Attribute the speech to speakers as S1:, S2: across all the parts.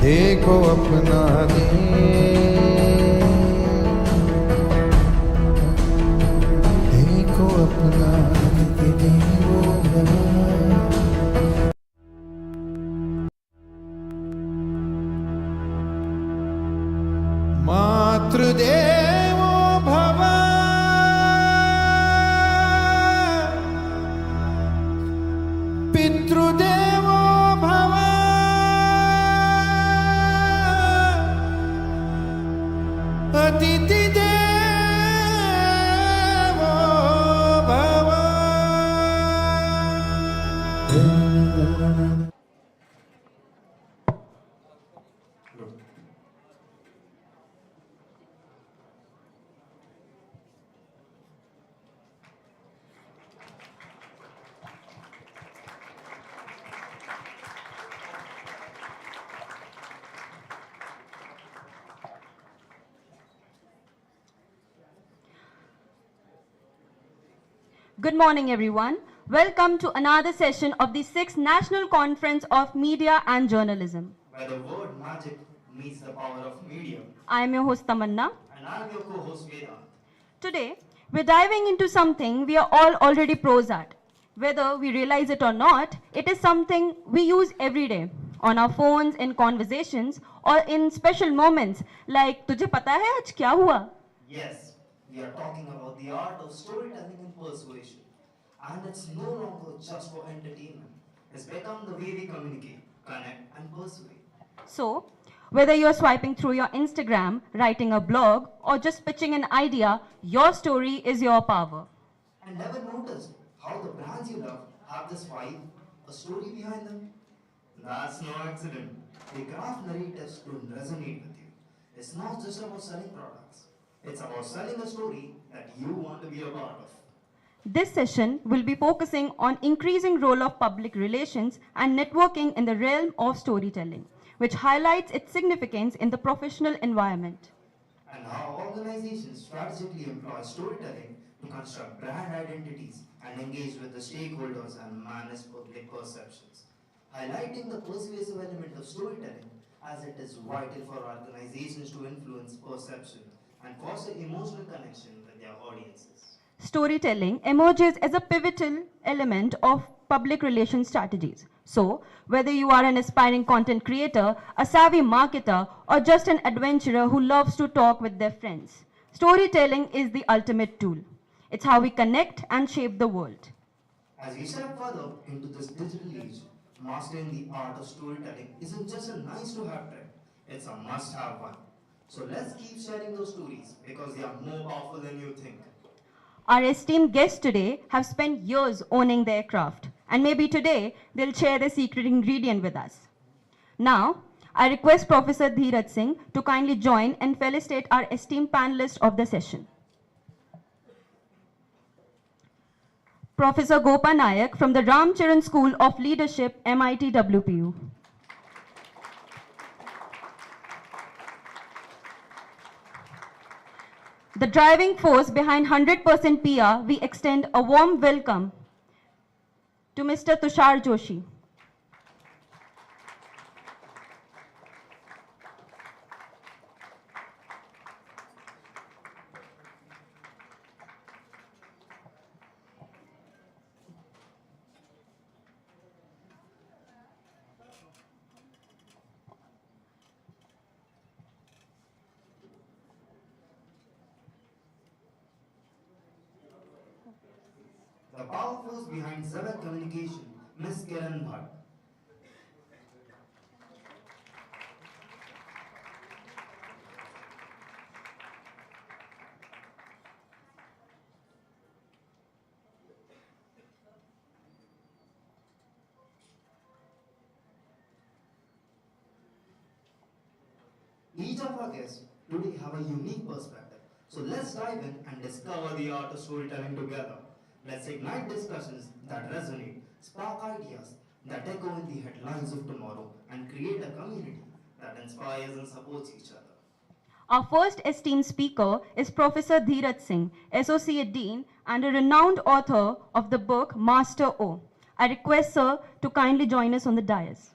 S1: देखो अपना देखो अपना मातृदेवो भव पितृदेवो भव अतिथिदेवो भव।
S2: Good morning, everyone. Welcome to another session of the 6th National Conference of Media and Journalism.
S3: Where the word magic meets the power of media.
S2: I am your host, Tamanna.
S3: And I'm your co-host, Vedant.
S2: Today, we're diving into something we are all already pros at. Whether we realize it or not, it is something we use every day, on our phones, in conversations, or in special moments like, "Tujhe pata hai aaj kya hua?"
S3: Yes, we are talking about the art of storytelling and persuasion. And it's no longer just for entertainment. It's become the way we communicate, connect, and persuade.
S2: So, whether you're swiping through your Instagram, writing a blog, or just pitching an idea, your story is your power.
S3: And never noticed how the brands you love have this vibe, a story behind them? That's no accident. The craft narratives don't resonate with you. It's not just about selling products. It's about selling a story that you want to be a part of.
S2: This session will be focusing on increasing role of public relations and networking in the realm of storytelling, which highlights its significance in the professional environment.
S3: And how organizations strategically employ storytelling to construct brand identities and engage with the stakeholders and manage public perceptions, highlighting the persuasive element of storytelling as it is vital for organizations to influence perception and foster emotional connection with their audiences.
S2: Storytelling emerges as a pivotal element of public relations strategies. So, whether you are an aspiring content creator, a savvy marketer, or just an adventurer who loves to talk with their friends, storytelling is the ultimate tool. It's how we connect and shape the world.
S3: As we step further into this digital age, mastering the art of storytelling isn't just a nice to have trend, it's a must have one. So let's keep sharing those stories because they are more powerful than you think.
S2: Our esteemed guests today have spent years owning their craft, and maybe today they'll share their secret ingredient with us. Now, I request Professor Dheeraj Singh to kindly join and felicitate our esteemed panelists of the session. Professor Gopa Nayak from the Ramcharan School of Leadership, MITWPU. The driving force behind 100% PR, we extend a warm welcome to Mr. Tushar Joshi.
S3: The power force behind Zavak Communication, Ms. Kiran Bhatt. Each of our guests today have a unique perspective. So let's dive in and discover the art of storytelling together. Let's ignite discussions that resonate, spark ideas that echo in the headlines of tomorrow, and create a community that inspires and supports each other.
S2: Our first esteemed speaker is Professor Dheeraj Singh, Associate Dean and a renowned author of the book Master O. I request sir to kindly join us on the dais.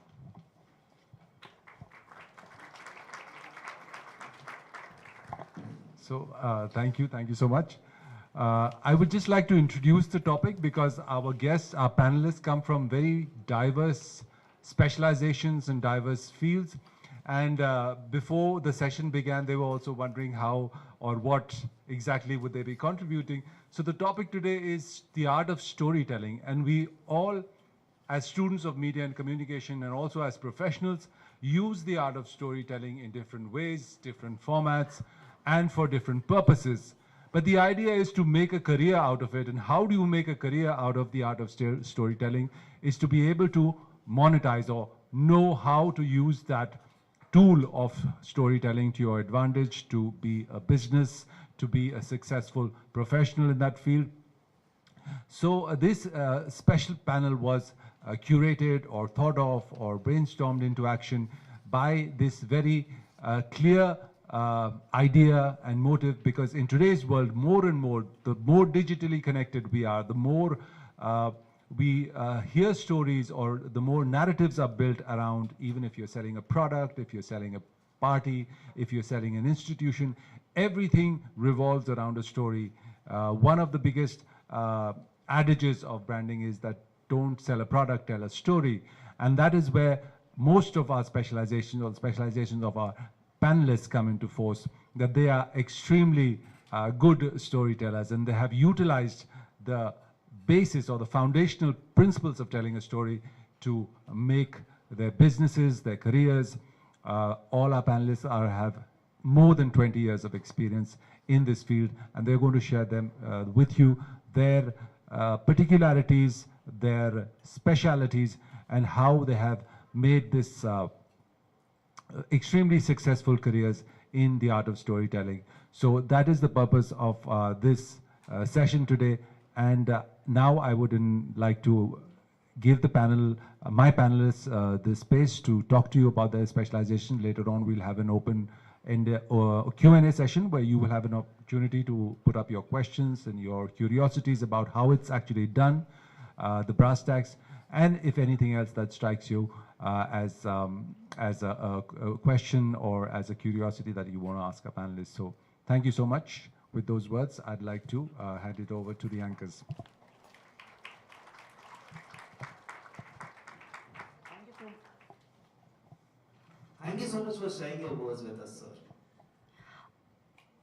S4: Thank you so much. I would just like to introduce the topic because our guests, our panelists come from very diverse specializations and diverse fields. And before the session began, they were also wondering how or what exactly would they be contributing. So the topic today is the art of storytelling. And we all, as students of media and communication and also as professionals, use the art of storytelling in different ways, different formats, and for different purposes. But the idea is to make a career out of it. And how do you make a career out of the art of storytelling is to be able to monetize or know how to use that tool of storytelling to your advantage, to be a business, to be a successful professional in that field. So this special panel was curated or thought of or brainstormed into action by this very clear idea and motive, because in today's world, more and more, the more digitally connected we are, the more we hear stories, or the more narratives are built around, even if you're selling a product, if you're selling a party, if you're selling an institution, everything revolves around a story. One of the biggest adages of branding is that don't sell a product, tell a story. And that is where most of our specializations or specializations of our panelists come into force, that they are extremely good storytellers, and they have utilized the basis or the foundational principles of telling a story to make their businesses, their careers. All our panelists have more than 20 years of experience in this field, and they're going to share them with you, their particularities, their specialities, and how they have made this extremely successful careers in the art of storytelling. So that is the purpose of this session today. And now I would like to give the panel, my panelists, the space to talk to you about their specialization. Later on, we'll have an open Q&A session where you will have an opportunity to put up your questions and your curiosities about how it's actually done, the brass tacks, and if anything else that strikes you as a question or as a curiosity that you want to ask a panelist. So thank you so much. With those words, I'd like to hand it over to the anchors.
S3: Thank you so much for sharing your words with us, sir.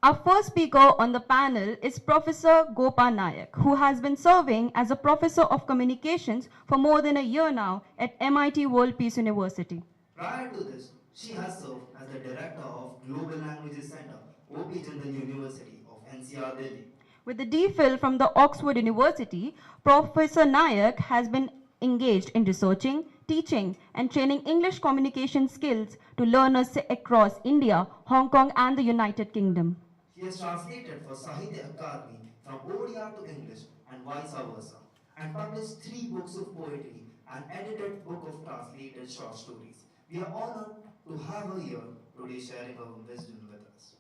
S2: Our first speaker on the panel is Professor Gopa Nayak, who has been serving as a professor of communications for more than a year now at MITWPU University.
S3: Prior to this, she has served as the director of Global Languages Center, O.P. Jindal University of NCR, Delhi.
S2: With the DPhil from the Oxford University, Professor Nayak has been engaged in researching, teaching, and training English communication skills to learners across India, Hong Kong, and the United Kingdom.
S3: He has translated for Sahitya Akademi from Odia to English and vice versa, and published 3 books of poetry and edited book of translated short stories. We are honored to have her here today sharing her wisdom with us.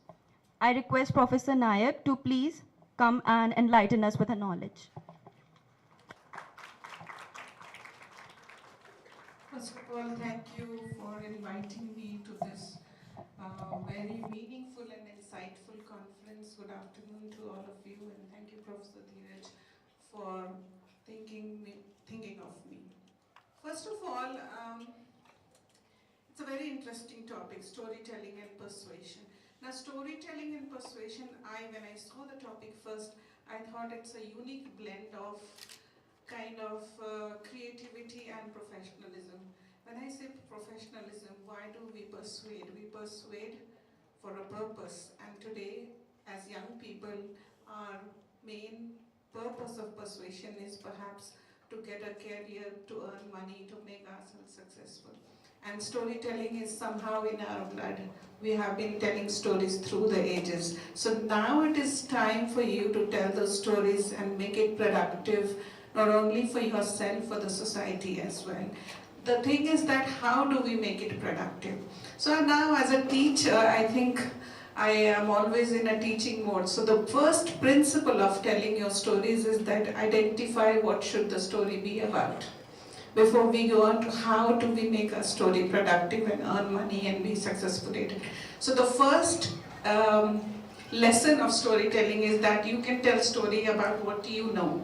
S2: I request Professor Nayak to please come and enlighten us with her knowledge.
S5: First of all, thank you for inviting me to this very meaningful and insightful conference. Good afternoon to all of you, and thank you, Professor Dheeraj, for thinking of me. First of all, it's a very interesting topic, storytelling and persuasion. Now, storytelling and persuasion, when I saw the topic first, I thought it's a unique blend of kind of creativity and professionalism. When I say professionalism, why do we persuade? We persuade for a purpose, and today, as young people, our main purpose of persuasion is perhaps to get a career, to earn money, to make ourselves successful. And storytelling is somehow in our blood. We have been telling stories through the ages. So now it is time for you to tell those stories and make it productive, not only for yourself, for the society as well. The thing is that how do we make it productive? So now as a teacher, I think I am always in a teaching mode. So the first principle of telling your stories is that identify what should the story be about, before we go on to how do we make a story productive and earn money and be successful at it. So the first lesson of storytelling is that you can tell story about what you know.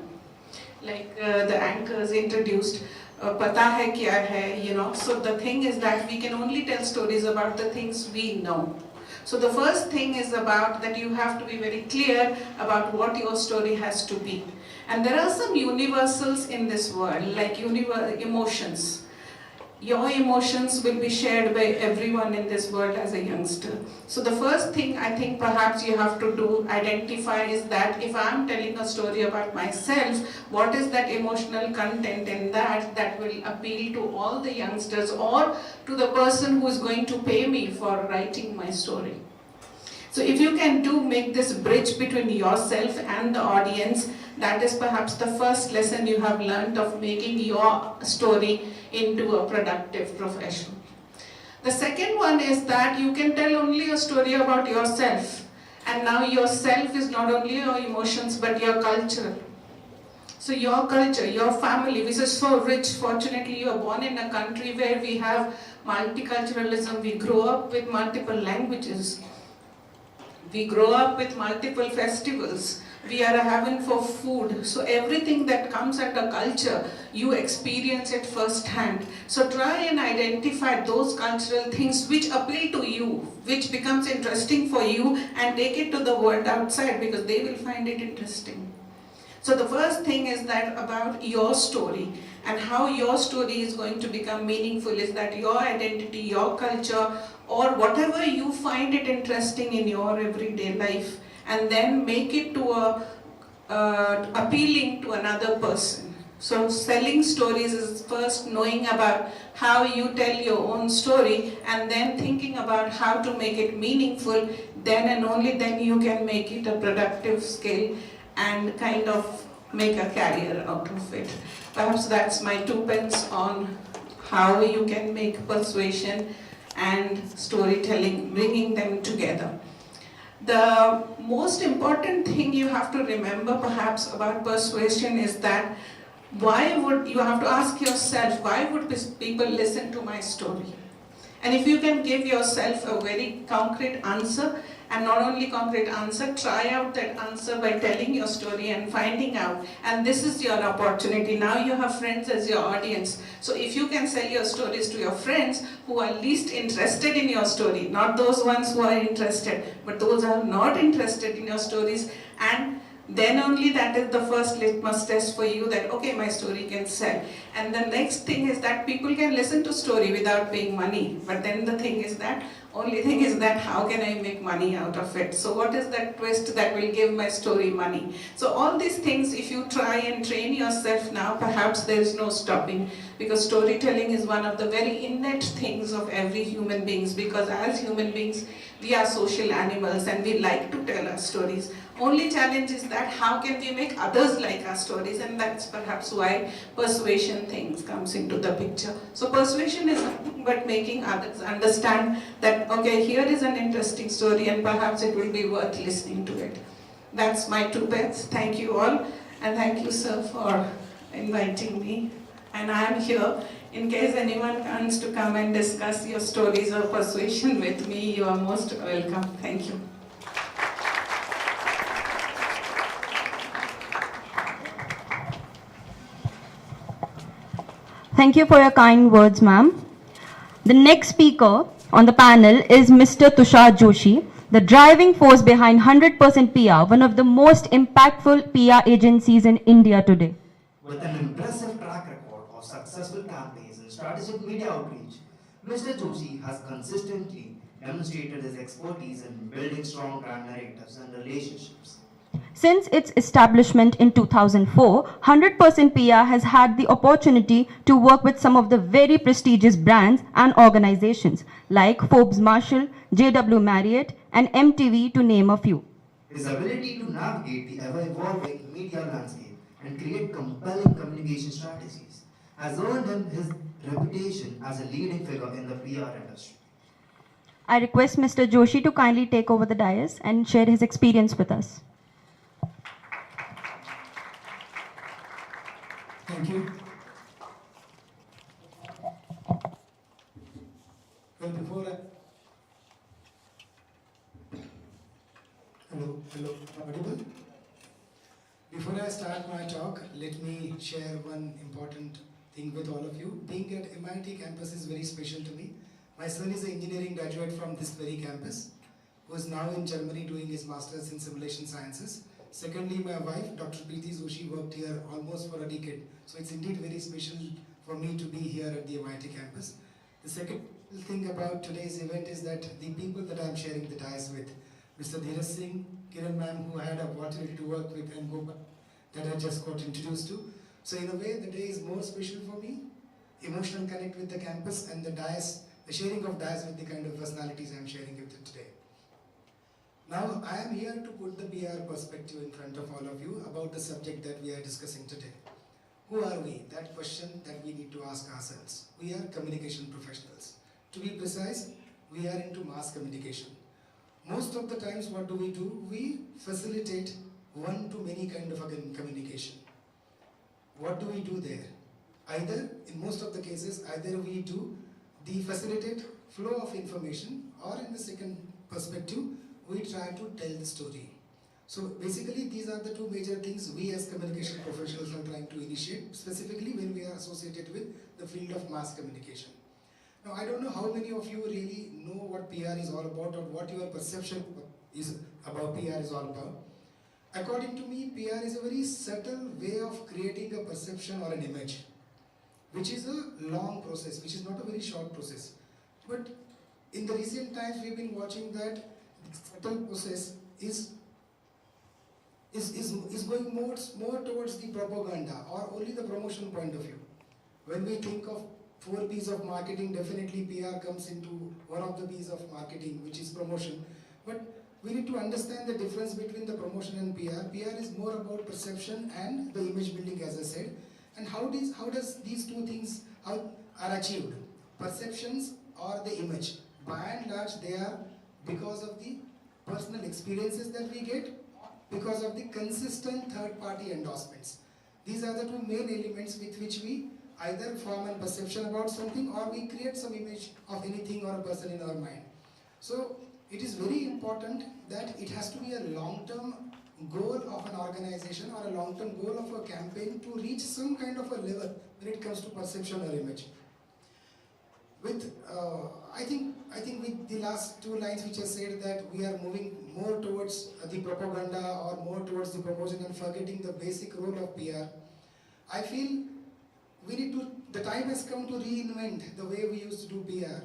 S5: Like the anchors introduced, pata hai kya hai, you know. So the thing is that we can only tell stories about the things we know. So the first thing is about that you have to be very clear about what your story has to be. And there are some universals in this world, like emotions. Your emotions will be shared by everyone in this world as a youngster. So the first thing I think perhaps you have to do, identify, is that if I'm telling a story about myself, what is that emotional content in that will appeal to all the youngsters or to the person who is going to pay me for writing my story. So if you can make this bridge between yourself and the audience, that is perhaps the first lesson you have learned of making your story into a productive profession. The second one is that you can tell only a story about yourself. And now yourself is not only your emotions but your culture. So your culture, your family, which is so rich, fortunately you are born in a country where we have multiculturalism, we grow up with multiple languages. We grow up with multiple festivals. We are a heaven for food. So everything that comes under culture, you experience it firsthand. So try and identify those cultural things which appeal to you, which becomes interesting for you, and take it to the world outside because they will find it interesting. So the first thing is that about your story and how your story is going to become meaningful is that your identity, your culture, or whatever you find it interesting in your everyday life, and then make it to appealing to another person. So selling stories is first knowing about how you tell your own story and then thinking about how to make it meaningful. Then and only then you can make it a productive skill and kind of make a career out of it. Perhaps that's my 2 pence on how you can make persuasion and storytelling, bringing them together. The most important thing you have to remember perhaps about persuasion is that you have to ask yourself, why would people listen to my story? And if you can give yourself a very concrete answer, and not only concrete answer, try out that answer by telling your story and finding out. And this is your opportunity. Now you have friends as your audience. So if you can sell your stories to your friends who are least interested in your story, not those ones who are interested, but those who are not interested in your stories, and then only that is the first litmus test for you that, okay, my story can sell. And the next thing is that people can listen to story without paying money. But then the thing is that, only thing is that how can I make money out of it? So what is that twist that will give my story money? So all these things, if you try and train yourself now, perhaps there is no stopping. Because storytelling is one of the very innate things of every human beings. Because as human beings, we are social animals and we like to tell our stories. Only challenge is that how can we make others like our stories, and that's perhaps why persuasion things comes into the picture. So persuasion is nothing but making others understand that, okay, here is an interesting story and perhaps it will be worth listening to it. That's my 2 pence. Thank you all, and thank you, sir, for inviting me. And I am here in case anyone wants to come and discuss your stories or persuasion with me. You are most welcome. Thank you.
S2: Thank you for your kind words, ma'am. The next speaker on the panel is Mr. Tushar Joshi, the driving force behind 100% PR, one of the most impactful PR agencies in India today.
S3: With an impressive track record of successful campaigns and strategic media outreach, Mr. Joshi has consistently demonstrated his expertise in building strong brand narratives and relationships.
S2: Since its establishment in 2004, 100% PR has had the opportunity to work with some of the very prestigious brands and organizations like Forbes Marshall, JW Marriott, and MTV, to name a few.
S3: His ability to navigate the ever-evolving media landscape and create compelling communication strategies has earned him his reputation as a leading figure in the PR industry.
S2: I request Mr. Joshi to kindly take over the dais and share his experience with us.
S6: Thank you. Well, before I Hello, audible? Before I start my talk, let me share one important thing with all of you. Being at MIT campus is very special to me. My son is an engineering graduate from this very campus, who is now in Germany doing his master's in simulation sciences. Secondly, my wife, Dr. Preeti Joshi, worked here almost for a decade. So it's indeed very special for me to be here at the MIT campus. The second thing about today's event is that the people that I'm sharing the dais with, Mr. Dheeraj Singh, Kiran ma'am, who I had an opportunity to work with, and Gopal, that I just got introduced to. So in a way, the day is more special for me. Emotional connect with the campus and the dais, the sharing of dais with the kind of personalities I'm sharing with you today. Now, I am here to put the PR perspective in front of all of you about the subject that we are discussing today. Who are we? That question that we need to ask ourselves. We are communication professionals. To be precise, we are into mass communication. Most of the times, what do? We facilitate one-to-many kind of a communication. What do we do there? Either, in most of the cases, either we do the facilitate flow of information, or in the second perspective, we try to tell the story. So basically, these are the two major things we as communication professionals are trying to initiate, specifically when we are associated with the field of mass communication. Now, I don't know how many of you really know what PR is all about, or what your perception is about PR is all about. According to me, PR is a very subtle way of creating a perception or an image, which is a long process, which is not a very short process. But in the recent times, we've been watching that the subtle process is going more towards the propaganda or only the promotion point of view. When we think of 4 P's of marketing, definitely PR comes into one of the P's of marketing, which is promotion. But we need to understand the difference between the promotion and PR. PR is more about perception and the image building, as I said. And how does these two things are achieved? Perceptions or the image? By and large, they are because of the personal experiences that we get, because of the consistent third-party endorsements. These are the two main elements with which we either form a perception about something, or we create some image of anything or a person in our mind. So it is very important that it has to be a long-term goal of an organization or a long-term goal of a campaign to reach some kind of a level when it comes to perception or image. With I think with the last 2 lines which I said, that we are moving more towards the propaganda or more towards the promotion and forgetting the basic role of PR. I feel the time has come to reinvent the way we used to do PR.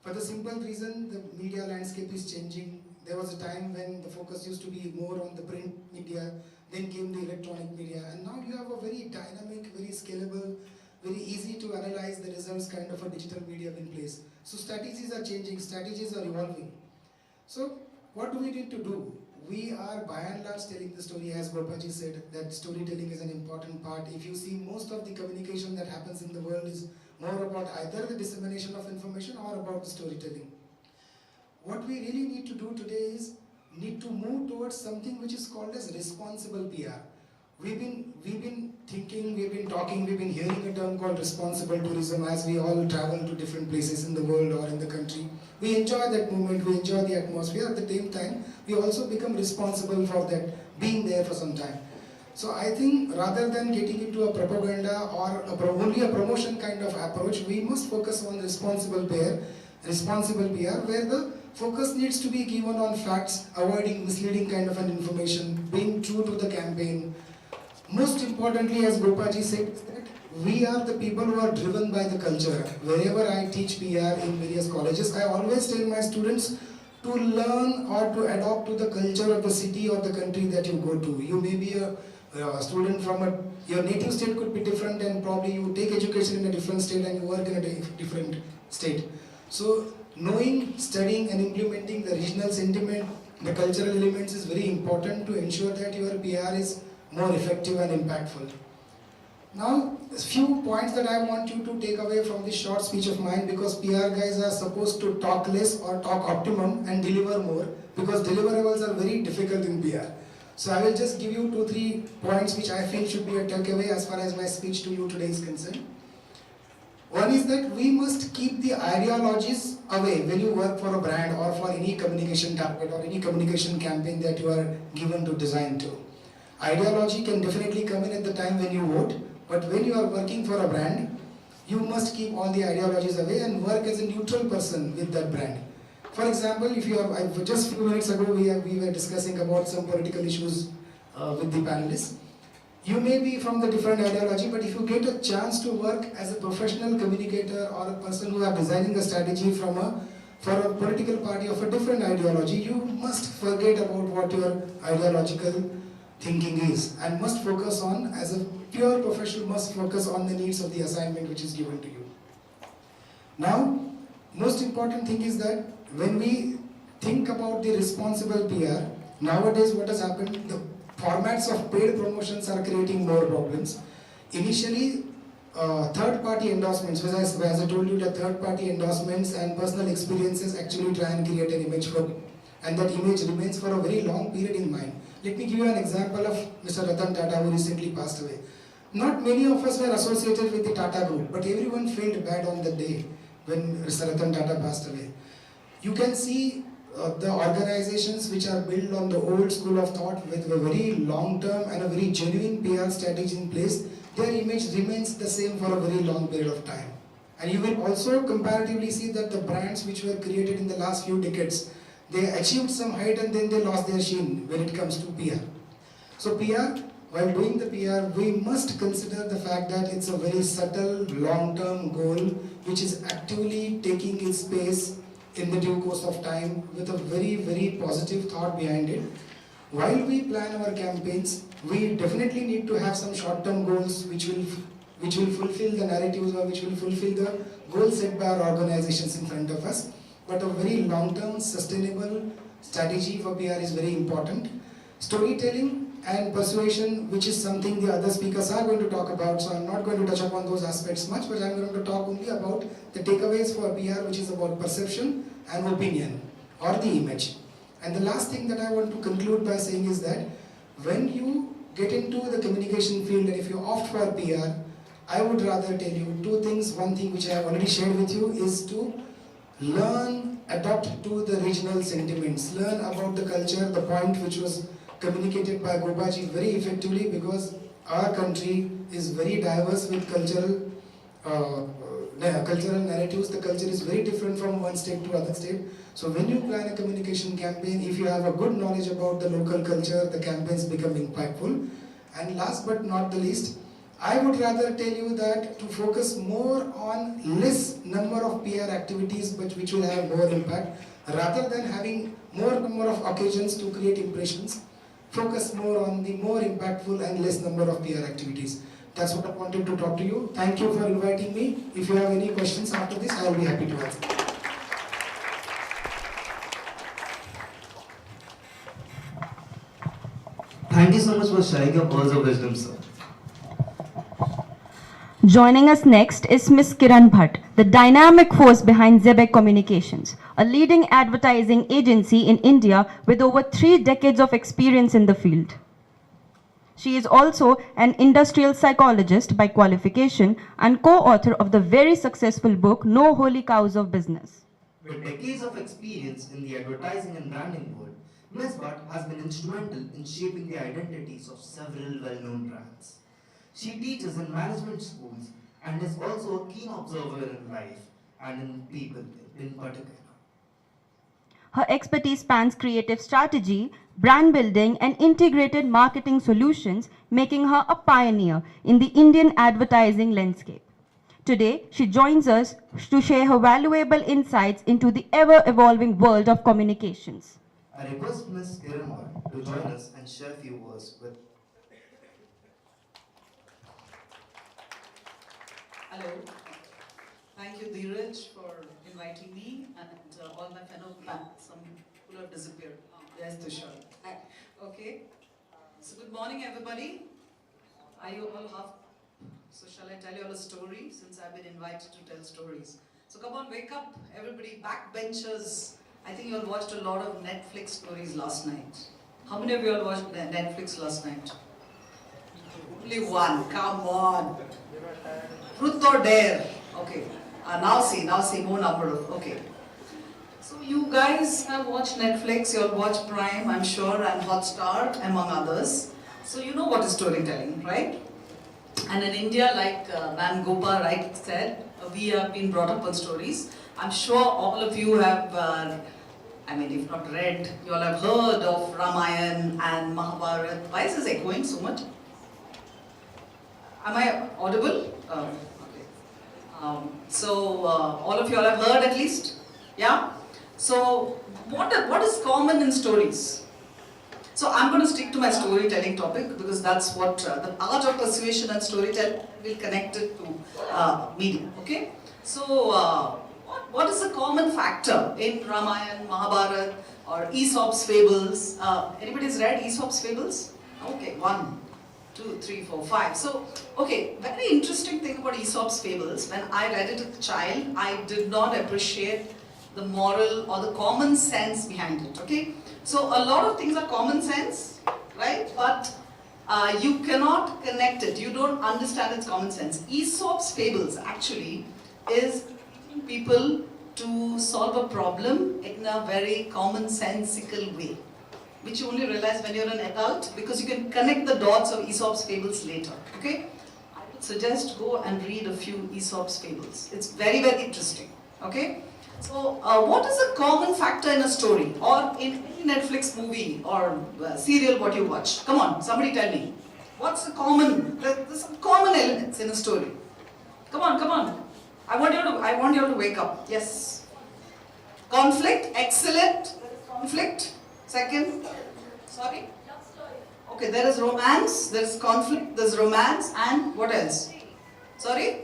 S6: For the simple reason, the media landscape is changing. There was a time when the focus used to be more on the print media, then came the electronic media, and now you have a very dynamic, very scalable, very easy to analyze the results kind of a digital medium in place. So strategies are changing, strategies are evolving. So what do we need to do? We are by and large telling the story, as Gopaji said, that storytelling is an important part. If you see, most of the communication that happens in the world is more about either the dissemination of information or about the storytelling. What we really need to do today is need to move towards something which is called as responsible PR. We've been thinking, we've been talking, we've been hearing a term called responsible tourism as we all travel to different places in the world or in the country. We enjoy that moment, we enjoy the atmosphere. At the same time, we also become responsible for that, being there for some time. So I think rather than getting into a propaganda or only a promotion kind of approach, we must focus on responsible PR, where the focus needs to be given on facts, avoiding misleading kind of an information, being true to the campaign. Most importantly, as Gopaji said, that we are the people who are driven by the culture. Wherever I teach PR in various colleges, I always tell my students to learn or to adopt to the culture of the city or the country that you go to. You may be a student from your native state could be different, and probably you take education in a different state and you work in a different state. So knowing, studying and implementing the regional sentiment, the cultural elements is very important to ensure that your PR is more effective and impactful. Now, a few points that I want you to take away from this short speech of mine, because PR guys are supposed to talk less or talk optimum and deliver more, because deliverables are very difficult in PR. So I will just give you 2-3 points which I feel should be a takeaway as far as my speech to you today is concerned. One is that we must keep the ideologies away when you work for a brand or for any communication target or any communication campaign that you are given to design to. Ideology can definitely come in at the time when you vote, but when you are working for a brand, you must keep all the ideologies away and work as a neutral person with that brand. For example, if you are, just a few minutes ago we were discussing about some political issues with the panelists. You may be from the different ideology, but if you get a chance to work as a professional communicator or a person who are designing a strategy for a political party of a different ideology, you must forget about what your ideological thinking is and must focus on, as a pure professional, must focus on the needs of the assignment which is given to you. Now, most important thing is that when we think about the responsible PR, nowadays what has happened, the formats of paid promotions are creating more problems. Initially, third-party endorsements, as I told you, the third-party endorsements and personal experiences actually try and create an image for, and that image remains for a very long period in mind. Let me give you an example of Mr. Ratan Tata, who recently passed away. Not many of us were associated with the Tata Group, but everyone felt bad on the day when Mr. Ratan Tata passed away. You can see the organizations which are built on the old school of thought with a very long-term and a very genuine PR strategy in place, their image remains the same for a very long period of time. And you will also comparatively see that the brands which were created in the last few decades, they achieved some height and then they lost their sheen when it comes to PR. So PR, while doing the PR, we must consider the fact that it's a very subtle, long-term goal which is actively taking its space in the due course of time with a very, very positive thought behind it. While we plan our campaigns, we definitely need to have some short-term goals which will fulfill the narratives or which will fulfill the goals set by our organizations in front of us. But a very long-term, sustainable strategy for PR is very important. Storytelling and persuasion, which is something the other speakers are going to talk about, so I'm not going to touch upon those aspects much, but I'm going to talk only about the takeaways for PR, which is about perception and opinion, or the image. And the last thing that I want to conclude by saying is that when you get into the communication field and if you opt for PR, I would rather tell you two things. One thing which I have already shared with you is to learn, adapt to the regional sentiments, learn about the culture, the point which was communicated by Gopaji very effectively, because our country is very diverse with cultural narratives. The culture is very different from one state to other state. So when you plan a communication campaign, if you have a good knowledge about the local culture, the campaigns become impactful. And last but not the least, I would rather tell you that to focus more on less number of PR activities but which will have more impact, rather than having more number of occasions to create impressions. Focus more on the more impactful and less number of PR activities. That's what I wanted to talk to you. Thank you for inviting me. If you have any questions after this, I will be happy to answer.
S3: Thank you so much for sharing your pearls of wisdom, sir.
S2: Joining us next is Ms. Kiran Bhatt, the dynamic force behind Zebek Communications, a leading advertising agency in India with over 3 decades of experience in the field. She is also an industrial psychologist by qualification and co-author of the very successful book, No Holy Cows of Business.
S3: With decades of experience in the advertising and branding world, Ms. Bhatt has been instrumental in shaping the identities of several well-known brands. She teaches in management schools and is also a keen observer in life and in people in particular.
S2: Her expertise spans creative strategy, brand building, and integrated marketing solutions, making her a pioneer in the Indian advertising landscape. Today, she joins us to share her valuable insights into the ever-evolving world of communications.
S3: I request Ms. Kiran Bhatt to join us and share a few words with.
S7: Hello. Thank you, Dheeraj, for inviting me and all my fellow panelists. Some people have disappeared. There's Tushar. Okay. So good morning, everybody. Are you all half? So shall I tell you all a story, since I've been invited to tell stories? So come on, wake up, everybody, backbenchers. I think you all watched a lot of Netflix stories last night. How many of you all watched Netflix last night? Only one, come on. Truth or dare, okay? Okay. Now see, more number of, okay. So you guys have watched Netflix, you'll watch Prime, I'm sure, and Hotstar, among others. So you know what is storytelling, right? And in India, like Ma'am Gopa right said, we have been brought up on stories. I'm sure all of you have, if not read, you all have heard of Ramayana and Mahabharata. Why is this echoing so much? Am I audible? Okay. All of you all have heard at least? Yeah? So, what is common in stories? So, I'm going to stick to my storytelling topic because that's what the art of persuasion and storytelling will connect it to media. Okay? So, what is the common factor in Ramayana, Mahabharata, or Aesop's fables? Anybody's read Aesop's fables? Okay, 1, 2, 3, 4, 5. So, okay, very interesting thing about Aesop's fables. When I read it as a child, I did not appreciate the moral or the common sense behind it. Okay, so a lot of things are common sense, right? But you cannot connect it. You don't understand its common sense. Aesop's fables actually is people to solve a problem in a very commonsensical way, which you only realize when you're an adult because you can connect the dots of Aesop's fables later. Okay, I would suggest go and read a few Aesop's fables. It's very, very interesting. Okay, so what is a common factor in a story or in any Netflix movie or serial what you watch? Come on, somebody tell me. What's the common? There's some common elements in a story. Come on, come on. I want you to wake up. Yes. Conflict, excellent. Conflict. Second. Sorry? Okay, there is romance, there is conflict, there is romance, and what else? Sorry?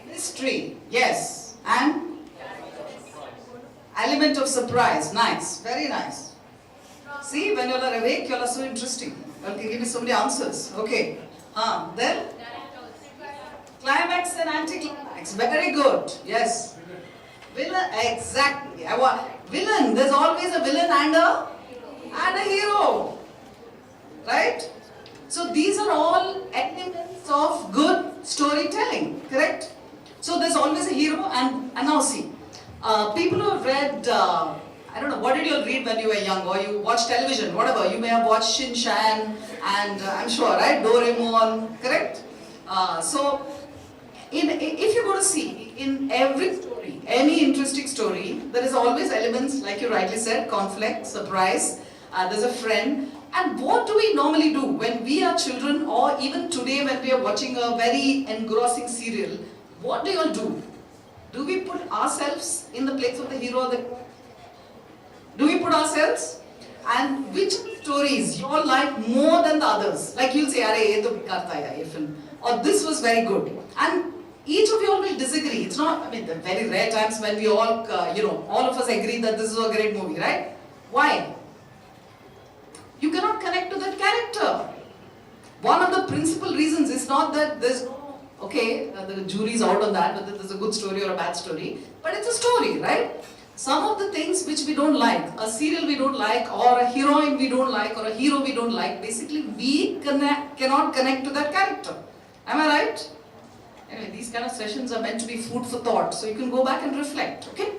S7: Mystery. Yes. And? Element of surprise. Nice. Very nice. See, when you are awake, you are so interesting. You can give me so many answers. Okay. Then? Climax and anticlimax. Very good. Yes. Villain. Exactly. Villain. There's always a villain and a hero. Right? So these are all elements of good storytelling. Correct? So there's always a hero and now see. People who have read, I don't know, what did you read when you were young or you watched television, whatever. You may have watched Shin Chan and I'm sure, right? Doraemon. Correct? So if you go to see, in every story, any interesting story, there is always elements, like you rightly said, conflict, surprise, there's a friend. And what do we normally do when we are children or even today when we are watching a very engrossing serial? What do you all do? Do we put ourselves in the place of the hero? Do we put ourselves? And which stories you all like more than the others? Like you'll say, "Arey, ye to karta hai ye film," or "This was very good." And each of you all will disagree. It's not, there are very rare times when we all, all of us agree that this is a great movie, right? Why? You cannot connect to that character. One of the principal reasons is not that there's no, the jury's out on that, whether there's a good story or a bad story, but it's a story, right? Some of the things which we don't like, a serial we don't like, or a heroine we don't like, or a hero we don't like, basically we cannot connect to that character. Am I right? Anyway, these kind of sessions are meant to be food for thought, so you can go back and reflect, okay?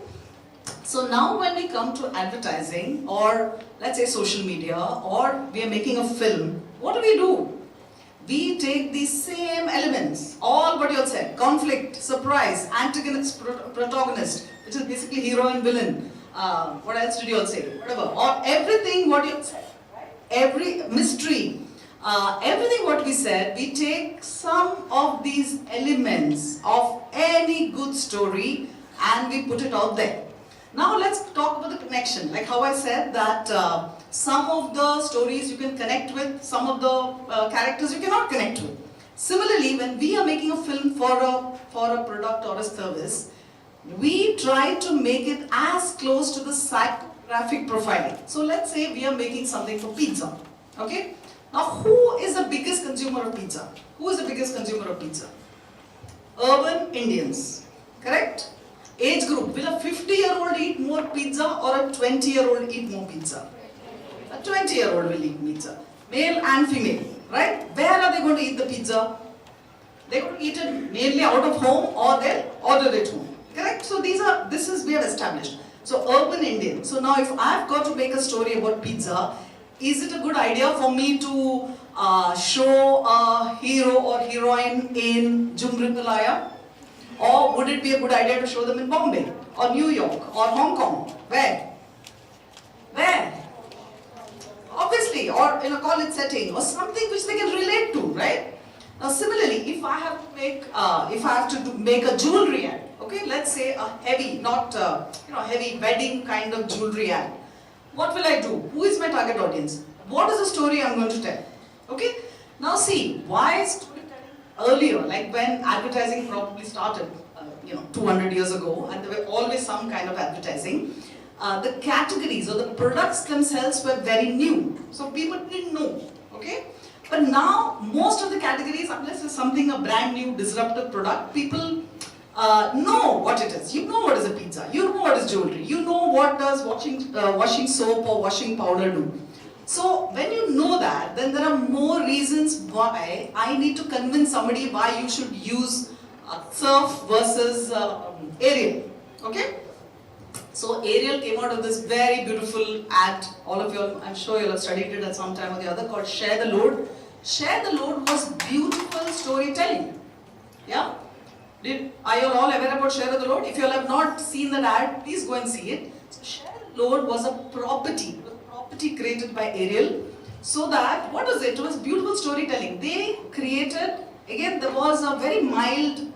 S7: So now when we come to advertising, or let's say social media, or we are making a film, what do? We take these same elements, all what you all said, conflict, surprise, antagonist, protagonist, which is basically hero and villain. What else did you all say? Whatever, or everything what you all said, every mystery, everything what we said, we take some of these elements of any good story and we put it out there. Now let's talk about the connection. Like how I said that some of the stories you can connect with, some of the characters you cannot connect with. Similarly, when we are making a film for a product or a service, we try to make it as close to the psychographic profiling. So let's say we are making something for pizza. Okay? Now who is the biggest consumer of pizza? Who is the biggest consumer of pizza? Urban Indians. Correct? Age group. Will a 50-year-old eat more pizza or a 20-year-old eat more pizza? A 20-year-old will eat pizza. Male and female. Right? Where are they going to eat the pizza? They're going to eat it mainly out of home or they'll order it home. Correct? So we have established. So urban Indian. So now if I've got to make a story about pizza, is it a good idea for me to show a hero or heroine in Jumrimalaya? Or would it be a good idea to show them in Bombay or New York or Hong Kong? Where? Where? Obviously, or in a college setting or something which they can relate to, right? Now similarly, if I have to make a jewelry ad, okay, let's say a heavy, not heavy wedding kind of jewelry ad. What will I do? Who is my target audience? What is the story I'm going to tell? Okay. Now see, why storytelling earlier, like when advertising probably started, 200 years ago, and there were always some kind of advertising. The categories or the products themselves were very new, so people didn't know. Okay. But now, most of the categories, unless it's something a brand new disruptive product, people know what it is. You know what is a pizza. You know what is jewelry. You know what does washing soap or washing powder do. So when you know that, then there are more reasons why I need to convince somebody why you should use Surf versus Ariel. Okay? So Ariel came out of this very beautiful ad. All of you, I'm sure you'll have studied it at some time or the other, called Share the Load. Share the Load was beautiful storytelling. Yeah? Are you all aware about Share the Load? If you all have not seen that ad, please go and see it. So Share the Load was a property created by Ariel. So that, what was it? It was beautiful storytelling. They created, again, there was a very mild,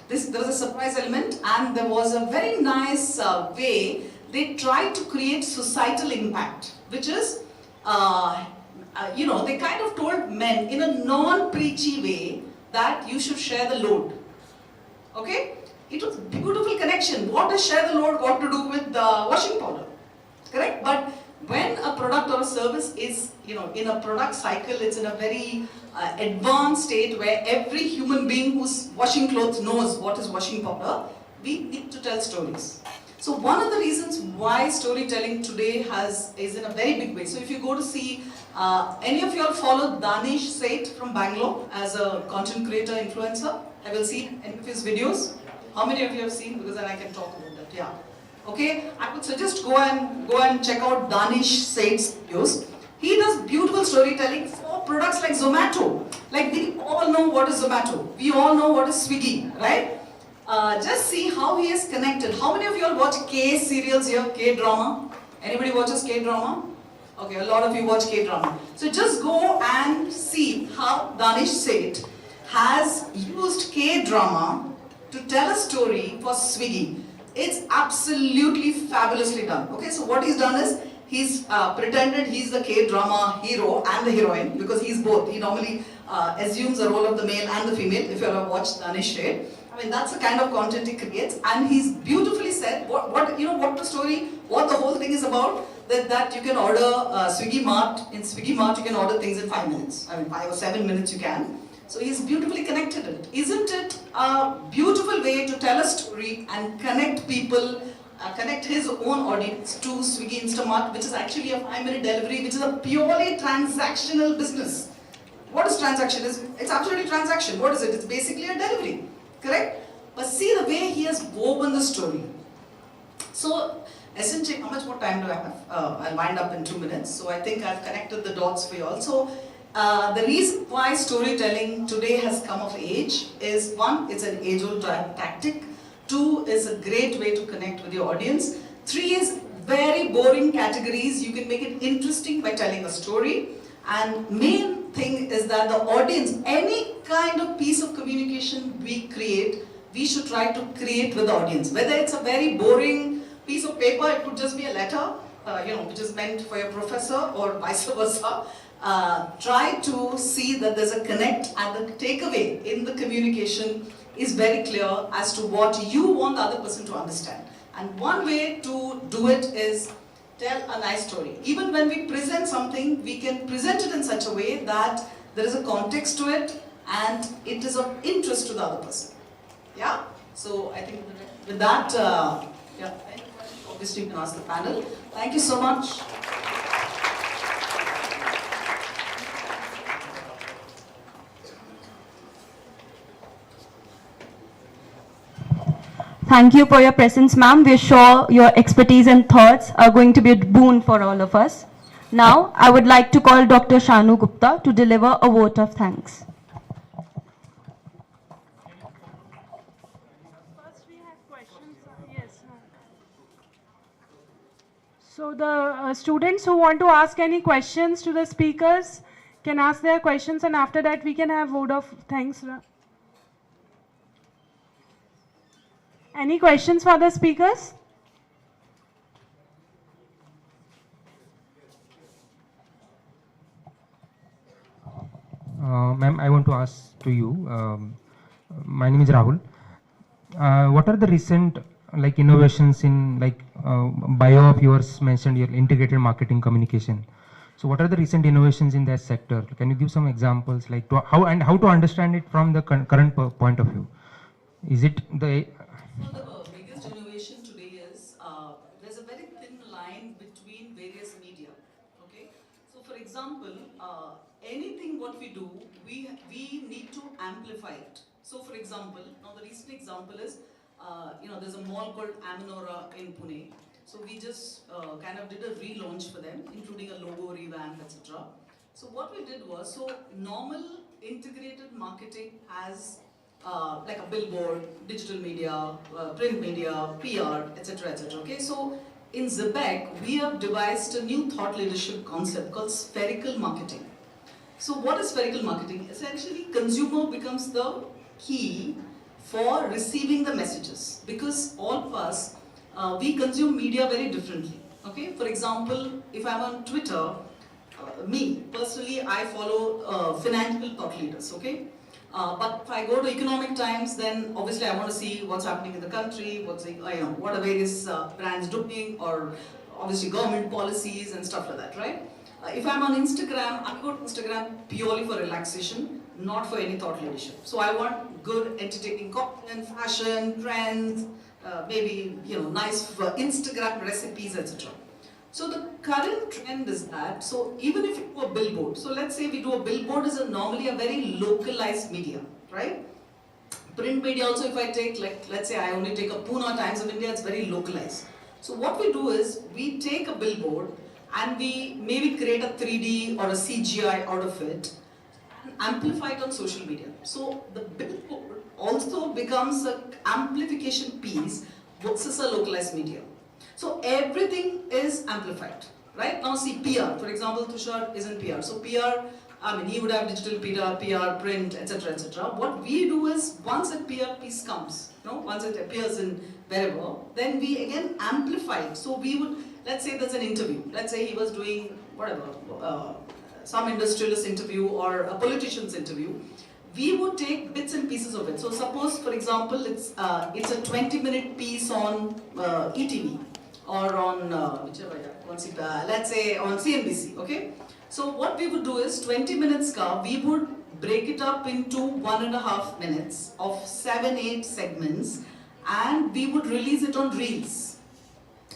S7: there was a surprise element, and there was a very nice way they tried to create societal impact, which is, they kind of told men in a non-preachy way that you should share the load. Okay? It was a beautiful connection. What does share the load got to do with washing powder? Correct? But when a product or a service is, in a product cycle, it's in a very advanced state where every human being who's washing clothes knows what is washing powder, we need to tell stories. So one of the reasons why storytelling today is in a very big way. So if you go to see, any of you all follow Danish Seth from Bangalore as a content creator, influencer? Have you seen any of his videos? How many of you have seen? Because then I can talk about that. Yeah. Okay. I would suggest go and check out Danish Seth's videos. He does beautiful storytelling for products like Zomato. Like we all know what is Zomato. We all know what is Swiggy, right? Just see how he is connected. How many of you all watch K serials here? K-drama? Anybody watches K-drama? Okay, a lot of you watch K-drama. So just go and see how Danish Seth has used K-drama to tell a story for Swiggy. It's absolutely fabulously done. Okay, so what he's done is, he's pretended he's the K-drama hero and the heroine, because he's both. He normally assumes the role of the male and the female, if you ever watched Danish Seth. I mean, that's the kind of content he creates, and he's beautifully said what the story, what the whole thing is about, that you can order Swiggy Mart. In Swiggy Mart, you can order things in 5 minutes. I mean, 5 or 7 minutes you can. So he's beautifully connected it. Isn't it a beautiful way to tell a story and connect people, connect his own audience to Swiggy Instamart, which is actually a 5-minute delivery, which is a purely transactional business. What is transaction? It's absolutely transaction. What is it? It's basically a delivery. Correct? But see the way he has woven the story. So, essentially, how much more time do I have? I'll wind up in 2 minutes. So I think I've connected the dots for you all. So, the reason why storytelling today has come of age is, 1, it's an age-old tactic. 2, is a great way to connect with your audience. 3 is very boring categories. You can make it interesting by telling a story. And main thing is that the audience, any kind of piece of communication we create, we should try to create with the audience. Whether it's a very boring piece of paper, it could just be a letter, which is meant for your professor, or vice versa. Try to see that there's a connect, and the takeaway in the communication is very clear as to what you want the other person to understand. And one way to do it is tell a nice story. Even when we present something, we can present it in such a way that there is a context to it and it is of interest to the other person. Yeah? So I think with that, obviously you can ask the panel. Thank you so much.
S2: Thank you for your presence, ma'am. We're sure your expertise and thoughts are going to be a boon for all of us. Now, I would like to call Dr. Shanu Gupta to deliver a vote of thanks.
S8: First we have questions. Yes. So the students who want to ask any questions to the speakers can ask their questions, and after that we can have vote of thanks. Any questions for the speakers?
S9: Ma'am, I want to ask to you. My name is Rahul. What are the recent innovations in bio of yours mentioned your integrated marketing communication? So what are the recent innovations in that sector? Can you give some examples how to understand it from the current point of view? Is it the
S7: So the biggest innovation today is there's a very thin line between various media. Okay, so for example, anything what we do, we need to amplify it. So for example, now the recent example is, there's a mall called Amanora in Pune. So we just kind of did a relaunch for them, including a logo revamp, etc. So what we did was, so normal integrated marketing has like a billboard, digital media, print media, PR, etc., etc. Okay, so in Zebek, we have devised a new thought leadership concept called spherical marketing. So what is spherical marketing? Essentially, consumer becomes the key for receiving the messages, because all of us, we consume media very differently. Okay, for example, if I'm on Twitter, me personally, I follow financial thought leaders. Okay. But if I go to Economic Times, then obviously I want to see what's happening in the country, what are various brands doing, or obviously government policies and stuff like that, right? If I'm on Instagram, I go to Instagram purely for relaxation, not for any thought leadership. So I want good, entertaining content, fashion, trends, maybe nice Instagram recipes, etc. So the current trend is that, so even if you do a billboard, so let's say we do a billboard is normally a very localized media, right? Print media also, if I take, let's say I only take a Pune Times of India, it's very localized. So what we do is, we take a billboard and we maybe create a 3D or a CGI out of it and amplify it on social media. So the billboard also becomes an amplification piece versus a localized media. So everything is amplified, right? Now see PR, for example, Tushar is in PR. So PR, he would have digital PR, print, etc., etc. What we do is, once a PR piece comes, once it appears in wherever, then we again amplify it. So we would, let's say there's an interview. Let's say he was doing whatever, some industrialist interview or a politician's interview. We would take bits and pieces of it. So suppose, for example, it's a 20-minute piece on ETV. Or on let's say on CNBC, okay? So what we would do is, 20 minutes we would break it up into 1.5 minutes of 7-8 segments, and we would release it on reels,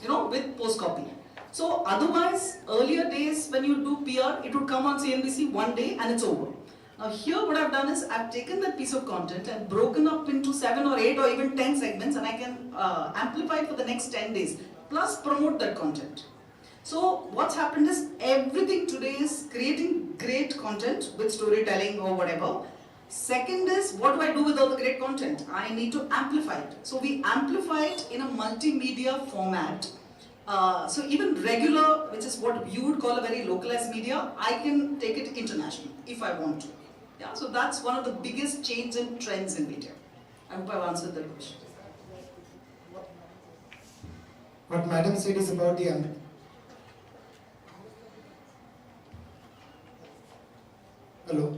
S7: with post copy. So otherwise, earlier days when you do PR, it would come on CNBC one day and it's over. Now here what I've done is, I've taken that piece of content and broken up into 7 or 8 or even 10 segments, and I can amplify it for the next 10 days. Plus promote that content. So what's happened is, everything today is creating great content with storytelling or whatever. Second is, what do I do with all the great content? I need to amplify it. So we amplify it in a multimedia format. So even regular, which is what you would call a very localized media, I can take it international if I want to. Yeah, so that's one of the biggest change in trends in media. I hope I've answered that question.
S6: What Madam said is about the Hello.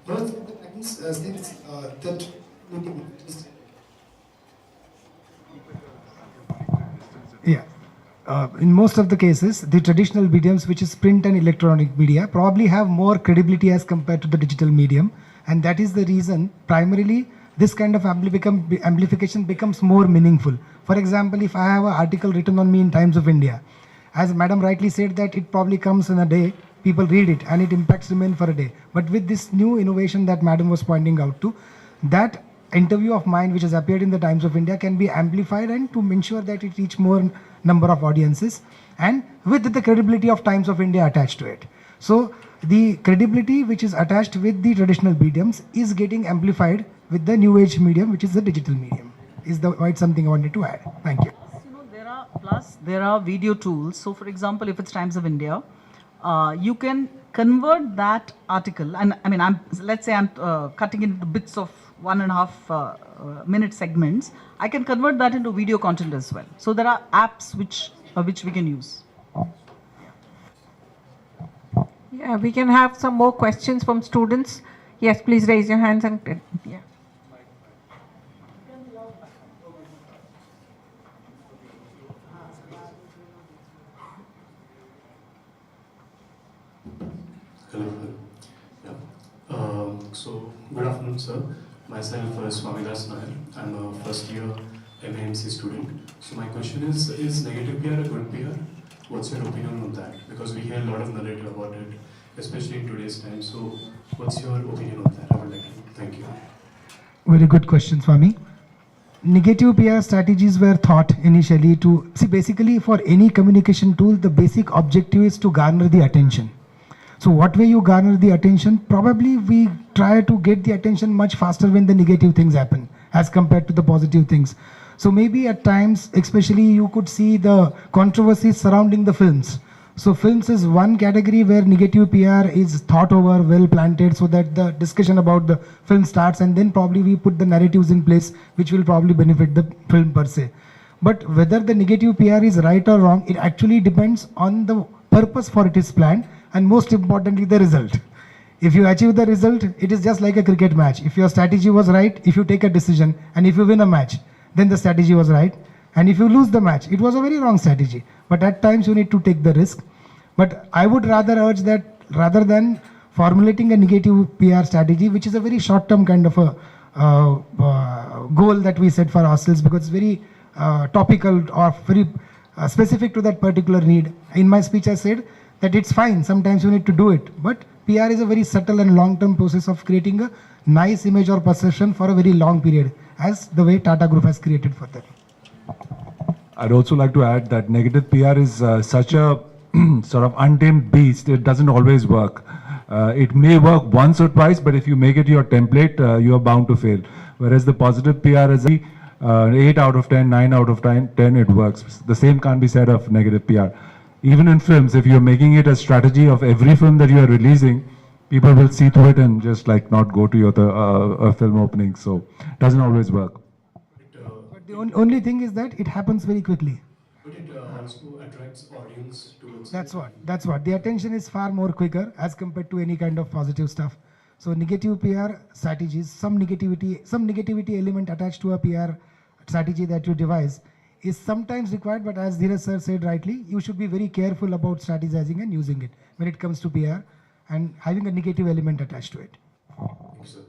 S6: Most of the times things that
S10: in most of the cases, the traditional mediums, which is print and electronic media, probably have more credibility as compared to the digital medium, and that is the reason primarily this kind of amplification becomes more meaningful. For example, if I have an article written on me in Times of India, as Madam rightly said, that it probably comes in a day, people read it and it impacts women for a day. But with this new innovation that Madam was pointing out to, that interview of mine which has appeared in the Times of India can be amplified and to ensure that it reach more number of audiences and with the credibility of Times of India attached to it. So the credibility which is attached with the traditional mediums is getting amplified with the new age medium, which is the digital medium. Is the quite something I wanted to add. Thank you.
S7: There are video tools. So for example, if it's Times of India, you can convert that article, and I mean, let's say I'm cutting it into bits of 1.5 minute segments. I can convert that into video content as well. So there are apps which we can use.
S11: Yeah, we can have some more questions from students. Yes, please raise your hands and yeah.
S12: Hello. Yeah. So, good afternoon, sir. Myself, Swamidas Nair. I'm a first year MAMC student. So, my question is negative PR a good PR? What's your opinion on that? Because we hear a lot of narrative about it, especially in today's time. So, what's your opinion on that? I would like to know. Thank you.
S10: Very good question, Swami. Negative PR strategies were thought initially to see basically for any communication tool, the basic objective is to garner the attention. So what way you garner the attention? Probably we try to get the attention much faster when the negative things happen as compared to the positive things. So maybe at times, especially you could see the controversies surrounding the films. So films is one category where negative PR is thought over, well planted, so that the discussion about the film starts, and then probably we put the narratives in place which will probably benefit the film per se. But whether the negative PR is right or wrong, it actually depends on the purpose for it is planned, and most importantly the result. If you achieve the result, it is just like a cricket match. If your strategy was right, if you take a decision, and if you win a match, then the strategy was right. And if you lose the match, it was a very wrong strategy. But at times you need to take the risk. But I would rather urge that rather than formulating a negative PR strategy, which is a very short-term kind of a goal that we set for ourselves, because it's very topical or very specific to that particular need. In my speech I said that it's fine, sometimes you need to do it. But PR is a very subtle and long-term process of creating a nice image or perception for a very long period, as the way Tata Group has created for them.
S4: I'd also like to add that negative PR is such a sort of untamed beast. It doesn't always work. It may work once or twice, but if you make it your template, you are bound to fail. Whereas the positive PR is 8 out of 10, 9 out of 10, it works. The same can't be said of negative PR. Even in films, if you're making it a strategy of every film that you are releasing, people will see through it and just like not go to your film opening. So it doesn't always work.
S10: But the only thing is that it happens very quickly.
S12: But it also attracts audience towards
S10: That's what. The attention is far more quicker as compared to any kind of positive stuff. So negative PR strategies, some negativity element attached to a PR strategy that you devise is sometimes required, but as Dheeraj sir said rightly, you should be very careful about strategizing and using it when it comes to PR and having a negative element attached to it.
S12: Thank you, sir.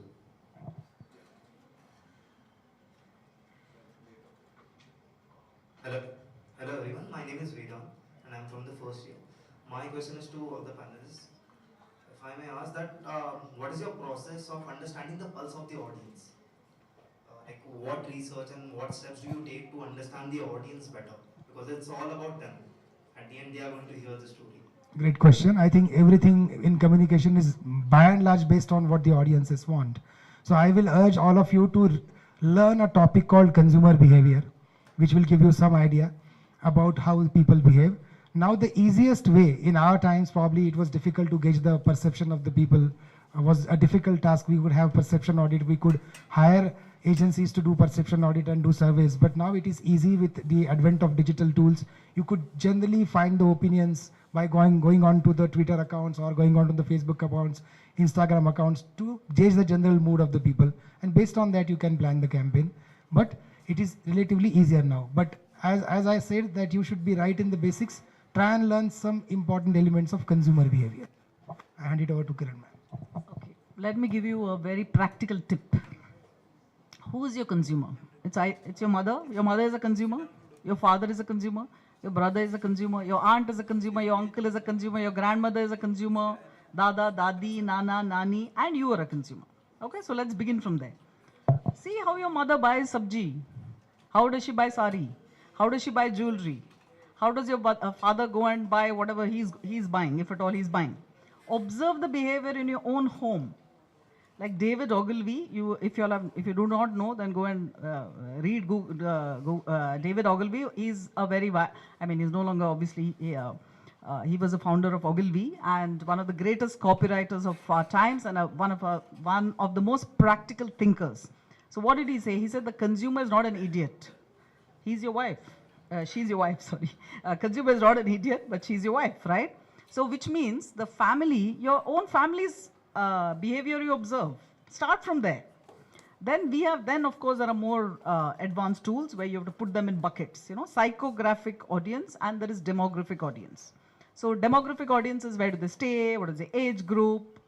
S3: Hello everyone, my name is Vedant and I'm from the first year. My question is to all the panelists. If I may ask that, what is your process of understanding the pulse of the audience? Like what research and what steps do you take to understand the audience better? Because it's all about them. At the end they are going to hear the story.
S10: Great question. I think everything in communication is by and large based on what the audiences want. So I will urge all of you to learn a topic called consumer behavior, which will give you some idea about how people behave. Now the easiest way, in our times probably it was difficult to gauge the perception of the people, was a difficult task. We would have perception audit, we could hire agencies to do perception audit and do surveys, but now it is easy with the advent of digital tools. You could generally find the opinions by going on to the Twitter accounts or going on to the Facebook accounts, Instagram accounts, to gauge the general mood of the people, and based on that you can plan the campaign. But it is relatively easier now. But as I said, that you should be right in the basics, try and learn some important elements of consumer behavior. I hand it over to Kiran ma'am.
S7: Okay, let me give you a very practical tip. Who is your consumer? It's your mother. Your mother is a consumer. Your father is a consumer. Your brother is a consumer. Your aunt is a consumer. Your uncle is a consumer. Your grandmother is a consumer. Dada, Dadi, Nana, Nani, and you are a consumer. Okay, so let's begin from there.
S13: See how your mother buys sabji. How does she buy sari? How does she buy jewelry? How does your father go and buy whatever he's buying, if at all he's buying? Observe the behavior in your own home. Like David Ogilvy, if you do not know, then go and read David Ogilvy. He's a very, he's no longer obviously. He was a founder of Ogilvy and one of the greatest copywriters of our times and one of the most practical thinkers. So what did he say? He said the consumer is not an idiot. He's your wife. She's your wife, sorry. Consumer is not an idiot, but she's your wife, right? So which means the family, your own family's behavior you observe. Start from there. Then of course there are more advanced tools where you have to put them in buckets, psychographic audience and there is demographic audience. So demographic audience is where do they stay, what is the age group,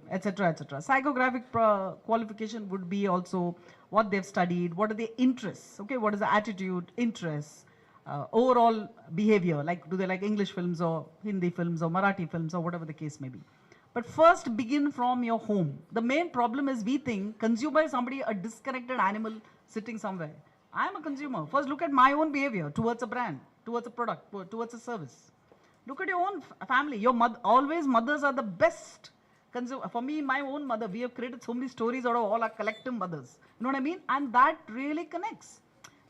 S13: etc., etc. Psychographic qualification would be also what they've studied, what are their interests, okay, what is the attitude, interests, overall behavior, like do they like English films or Hindi films or Marathi films or whatever the case may be. But first begin from your home. The main problem is we think consumer is somebody, a disconnected animal sitting somewhere. I am a consumer. First look at my own behavior towards a brand, towards a product, towards a service. Look at your own family. Your always mothers are the best. For me, my own mother, we have created so many stories out of all our collective mothers. You know what I mean? And that really connects.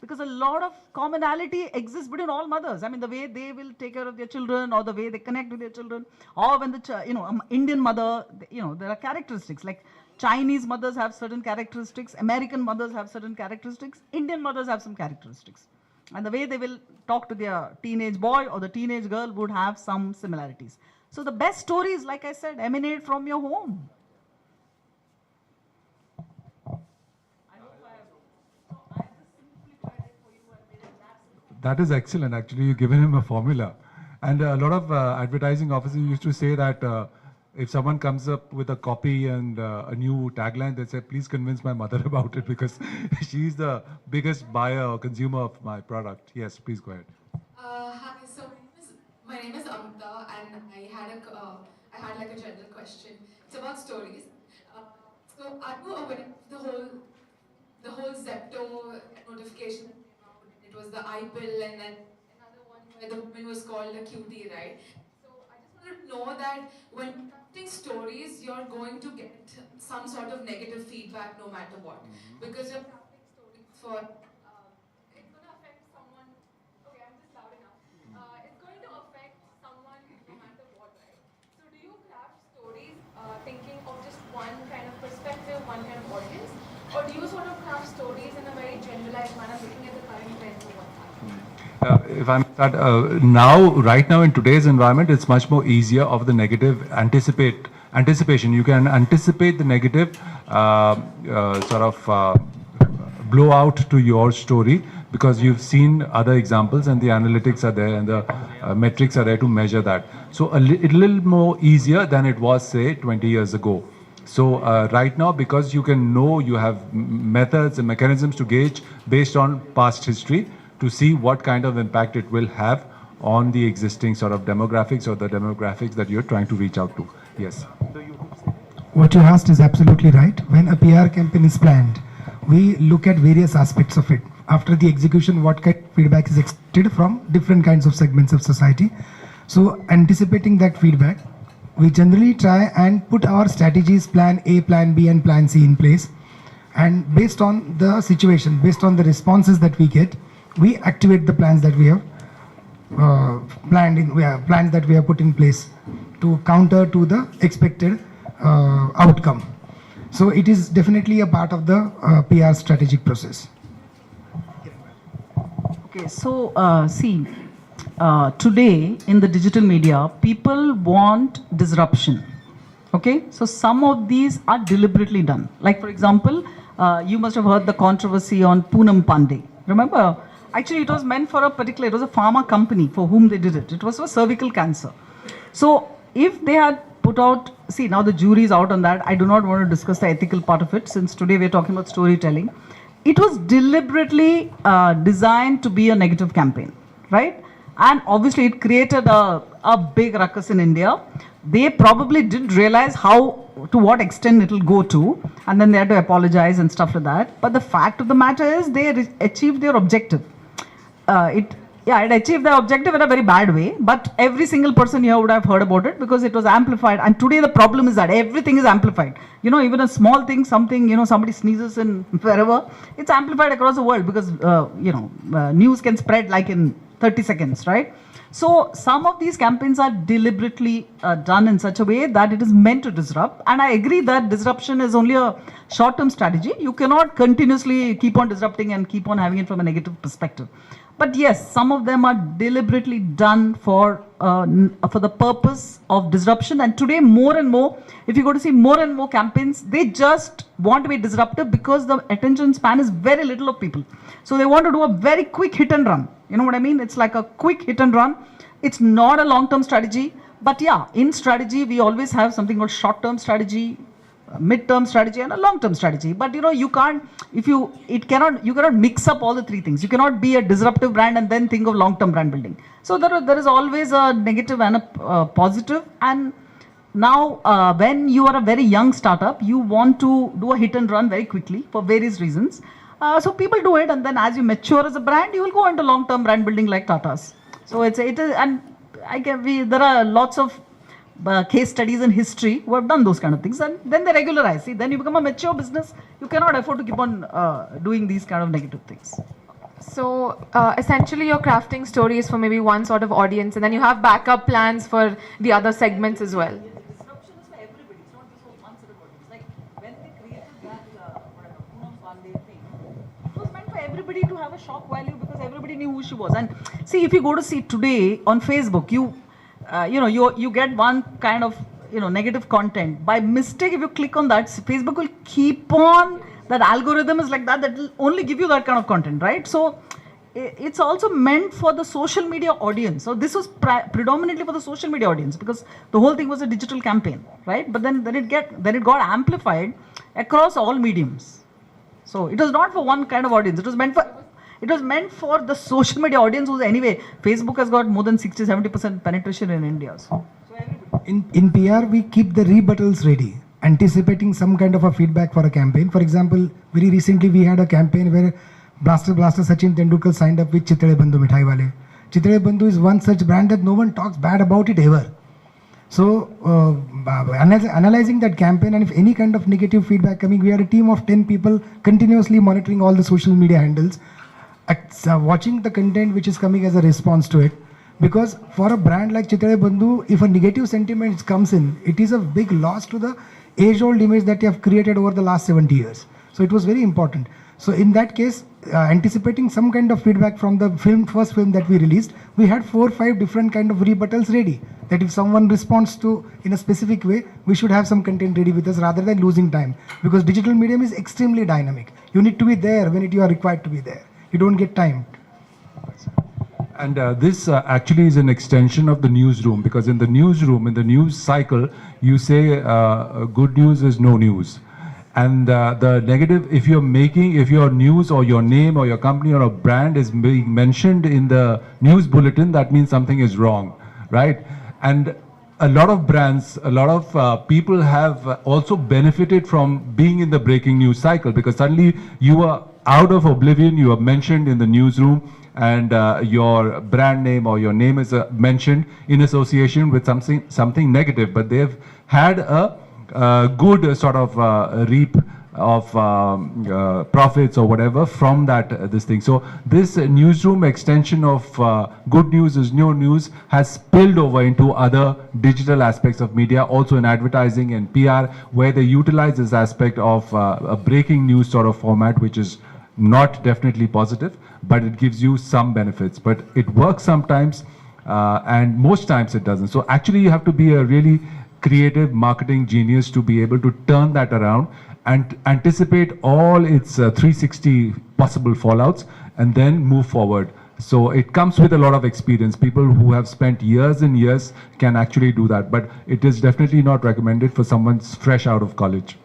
S13: Because a lot of commonality exists between all mothers. The way they will take care of their children or the way they connect with their children. Or when the, Indian mother, there are characteristics. Like Chinese mothers have certain characteristics. American mothers have certain characteristics. Indian mothers have some characteristics. And the way they will talk to their teenage boy or the teenage girl would have some similarities. So the best stories, like I said, emanate from your home.
S4: That is excellent. Actually, you've given him a formula. And a lot of advertising officers used to say that if someone comes up with a copy and a new tagline, they say, please convince my mother about it because she's the biggest buyer or consumer of my product. Yes, please go ahead.
S14: Hi, so my name is Amita and I had like a general question. It's about stories. So are you aware of the whole Zepto notification? It was the iPill and then another one where the woman was called a cutie, right? So I just wanted to know that when crafting stories, you're going to get some sort of negative feedback no matter what. Because you're crafting stories for, it's going to affect someone, okay, I'm just loud enough. It's going to affect someone no matter what, right? So do you craft stories thinking of just one kind of perspective, one kind of audience? Or do you sort of craft stories in a very generalized manner, looking at the current trends of what's happening?
S4: If I'm right now in today's environment, it's much more easier of the negative anticipation. You can anticipate the negative blow out to your story because you've seen other examples and the analytics are there and the metrics are there to measure that. So a little more easier than it was, say, 20 years ago. So right now, because you can know, you have methods and mechanisms to gauge based on past history to see what kind of impact it will have on the existing sort of demographics or the demographics that you're trying to reach out to. Yes.
S10: What you asked is absolutely right. When a PR campaign is planned, we look at various aspects of it. After the execution, what kind of feedback is expected from different kinds of segments of society. So anticipating that feedback, we generally try and put our strategies, plan A, plan B and plan C in place. And based on the situation, based on the responses that we get, we activate the plans that we have plans that we have put in place to counter to the expected outcome. So it is definitely a part of the PR strategic process.
S13: Okay, so today in the digital media, people want disruption. Okay, so some of these are deliberately done. Like for example, you must have heard the controversy on Poonam Pandey. Remember? Actually, it was meant for it was a pharma company for whom they did it. It was for cervical cancer. So if they had put out, now the jury is out on that. I do not want to discuss the ethical part of it since today we're talking about storytelling. It was deliberately designed to be a negative campaign, right? And obviously it created a big ruckus in India. They probably didn't realize to what extent it will go to, and then they had to apologize and stuff like that. But the fact of the matter is they achieved their objective. It achieved the objective in a very bad way, but every single person here would have heard about it because it was amplified. And today the problem is that everything is amplified. You know, even a small thing, something, you know, somebody sneezes in wherever, it's amplified across the world because, news can spread like in 30 seconds, right? So some of these campaigns are deliberately done in such a way that it is meant to disrupt. And I agree that disruption is only a short-term strategy. You cannot continuously keep on disrupting and keep on having it from a negative perspective. But yes, some of them are deliberately done for the purpose of disruption. And today, more and more, if you go to see more and more campaigns, they just want to be disruptive because the attention span is very little of people. So they want to do a very quick hit and run. You know what I mean? It's like a quick hit and run. It's not a long-term strategy. But yeah, in strategy, we always have something called short-term strategy, mid-term strategy, and a long-term strategy. But you know, you cannot mix up all the three things. You cannot be a disruptive brand and then think of long-term brand building. So there is always a negative and a positive. And now, when you are a very young startup, you want to do a hit and run very quickly for various reasons. So people do it, and then as you mature as a brand, you will go into long-term brand building like Tata's. So it is, and there are lots of case studies in history who have done those kind of things, and then they regularize. See, then you become a mature business. You cannot afford to keep on doing these kind of negative things.
S15: So essentially you're crafting stories for maybe one sort of audience, and then you have backup plans for the other segments as well.
S13: Disruption is for everybody. It's not just for one set of audience. Like when they created that Poonam Pandey thing, it was meant for everybody to have a shock value because everybody knew who she was. And see, if you go to see today on Facebook, you get one kind of negative content. By mistake, if you click on that, Facebook will keep on, that algorithm is like that will only give you that kind of content, right? So it's also meant for the social media audience. So this was predominantly for the social media audience because the whole thing was a digital campaign, right? But then it got amplified across all mediums. So it was not for one kind of audience. It was meant for the social media audience who's anyway, Facebook has got more than 60-70% penetration in India. So
S10: in PR, we keep the rebuttals ready, anticipating some kind of a feedback for a campaign. For example, very recently we had a campaign where Blaster Sachin Tendulkar signed up with Chitale Bandhu Mithai Wale. Chitale Bandhu is one such brand that no one talks bad about it ever. So analyzing that campaign, and if any kind of negative feedback coming, we are a team of 10 people continuously monitoring all the social media handles, watching the content which is coming as a response to it. Because for a brand like Chitale Bandhu, if a negative sentiment comes in, it is a big loss to the age-old image that you have created over the last 70 years. So it was very important. So in that case, anticipating some kind of feedback from the first film that we released, we had 4 or 5 different kind of rebuttals ready. That if someone responds to in a specific way, we should have some content ready with us rather than losing time. Because digital medium is extremely dynamic. You need to be there when you are required to be there. You don't get time.
S4: And this actually is an extension of the newsroom, because in the newsroom, in the news cycle, you say good news is no news. And the negative, if your news or your name or your company or a brand is being mentioned in the news bulletin, that means something is wrong, right? And a lot of brands, a lot of people have also benefited from being in the breaking news cycle, because suddenly you are out of oblivion, you are mentioned in the newsroom, and your brand name or your name is mentioned in association with something negative, but they've had a good sort of reap of profits or whatever from this thing. So this newsroom extension of good news is no news has spilled over into other digital aspects of media, also in advertising and PR, where they utilize this aspect of a breaking news sort of format, which is not definitely positive, but it gives you some benefits. But it works sometimes, and most times it doesn't. So actually you have to be a really creative marketing genius to be able to turn that around and anticipate all its 360 possible fallouts and then move forward. So it comes with a lot of experience. People who have spent years and years can actually do that, but it is definitely not recommended for someone fresh out of college.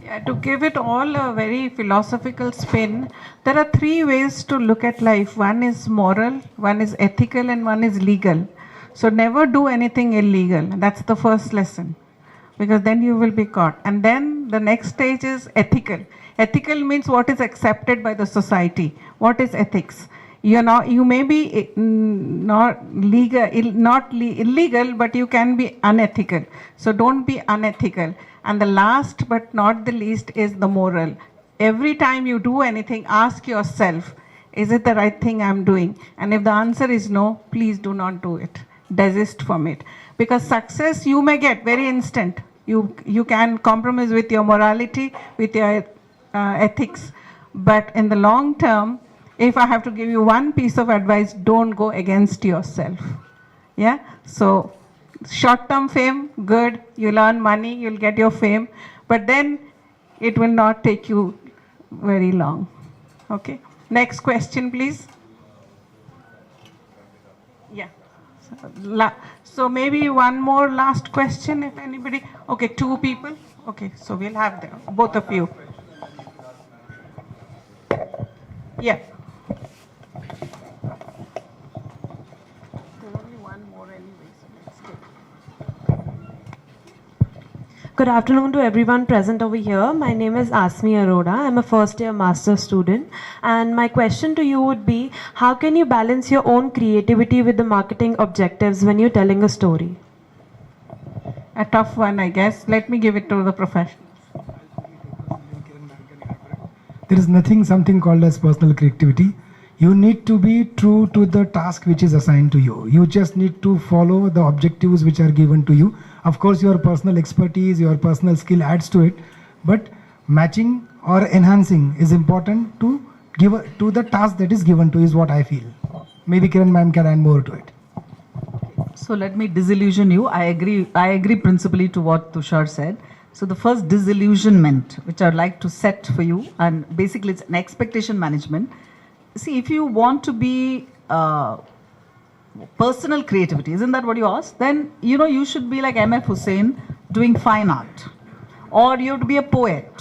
S15: Yeah,
S11: to give it all a very philosophical spin, there are three ways to look at life. One is moral, one is ethical, and one is legal. So never do anything illegal. That's the first lesson, because then you will be caught. And then the next stage is ethical. Ethical means what is accepted by the society. What is ethics? You may be not illegal, but you can be unethical. So don't be unethical. And the last but not the least is the moral. Every time you do anything, ask yourself, is it the right thing I'm doing? And if the answer is no, please do not do it. Desist from it. Because success you may get very instant. You can compromise with your morality, with your ethics. But in the long term, if I have to give you one piece of advice, don't go against yourself. Yeah? So short-term fame, good. You'll earn money, you'll get your fame. But then it will not take you very long. Okay? Next question, please. Yeah. So maybe one more last question, if anybody. Okay, two people. Okay, so we'll have them, both of you. Yeah.
S16: Good afternoon to everyone present over here. My name is Asmi Arora. I'm a first year master's student. And my question to you would be, how can you balance your own creativity with the marketing objectives when you're telling a story?
S11: A tough one, I guess. Let me give it to the professionals.
S10: There is something called as personal creativity. You need to be true to the task which is assigned to you. You just need to follow the objectives which are given to you. Of course, your personal expertise, your personal skill adds to it, but matching or enhancing is important to give to the task that is given to you, is what I feel. Maybe Kiran ma'am can add more to it.
S13: So let me disillusion you. I agree principally to what Tushar said. So the first disillusionment, which I'd like to set for you, and basically it's an expectation management. See, if you want to be personal creativity, isn't that what you asked? Then, you should be like M.F. Hussain doing fine art. Or you have to be a poet.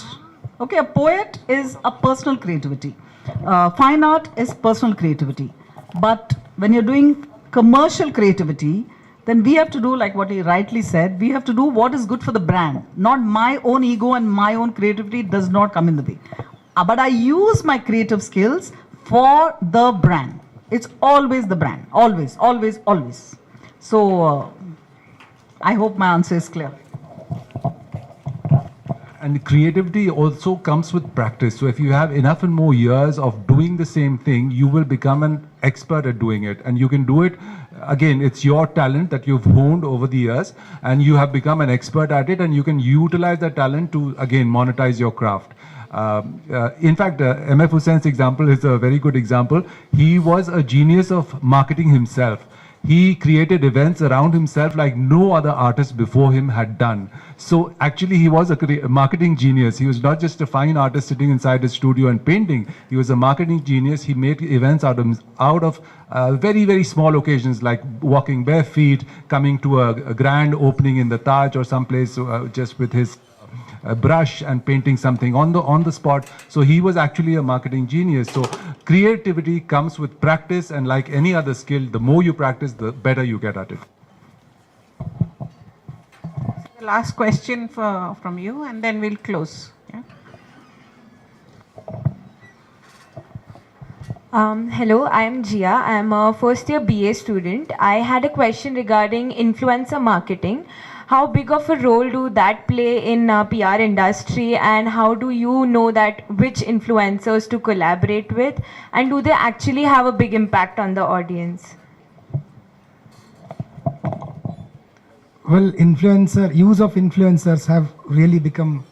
S13: Okay, a poet is a personal creativity. Fine art is personal creativity. But when you're doing commercial creativity, then we have to do like what he rightly said. We have to do what is good for the brand. Not my own ego and my own creativity does not come in the way. But I use my creative skills for the brand. It's always the brand. Always, always, always. So, I hope my answer is clear.
S4: And creativity also comes with practice. So if you have enough and more years of doing the same thing, you will become an expert at doing it. And you can do it, again, it's your talent that you've honed over the years, and you have become an expert at it, and you can utilize that talent to, again, monetize your craft. In fact, M.F. Hussein's example is a very good example. He was a genius of marketing himself. He created events around himself like no other artist before him had done. So actually he was a marketing genius. He was not just a fine artist sitting inside his studio and painting. He was a marketing genius. He made events out of very, very small occasions, like walking bare feet, coming to a grand opening in the Taj or someplace just with his brush and painting something on the spot. So he was actually a marketing genius. So creativity comes with practice, and like any other skill, the more you practice, the better you get at it.
S11: The last question from you, and then we'll close. Yeah?
S15: Hello, I am Jia. I am a first year BA student. I had a question regarding influencer marketing. How big of a role do that play in PR industry, and how do you know that which influencers to collaborate with, and do they actually have a big impact on the audience?
S10: Well, use of influencers have really become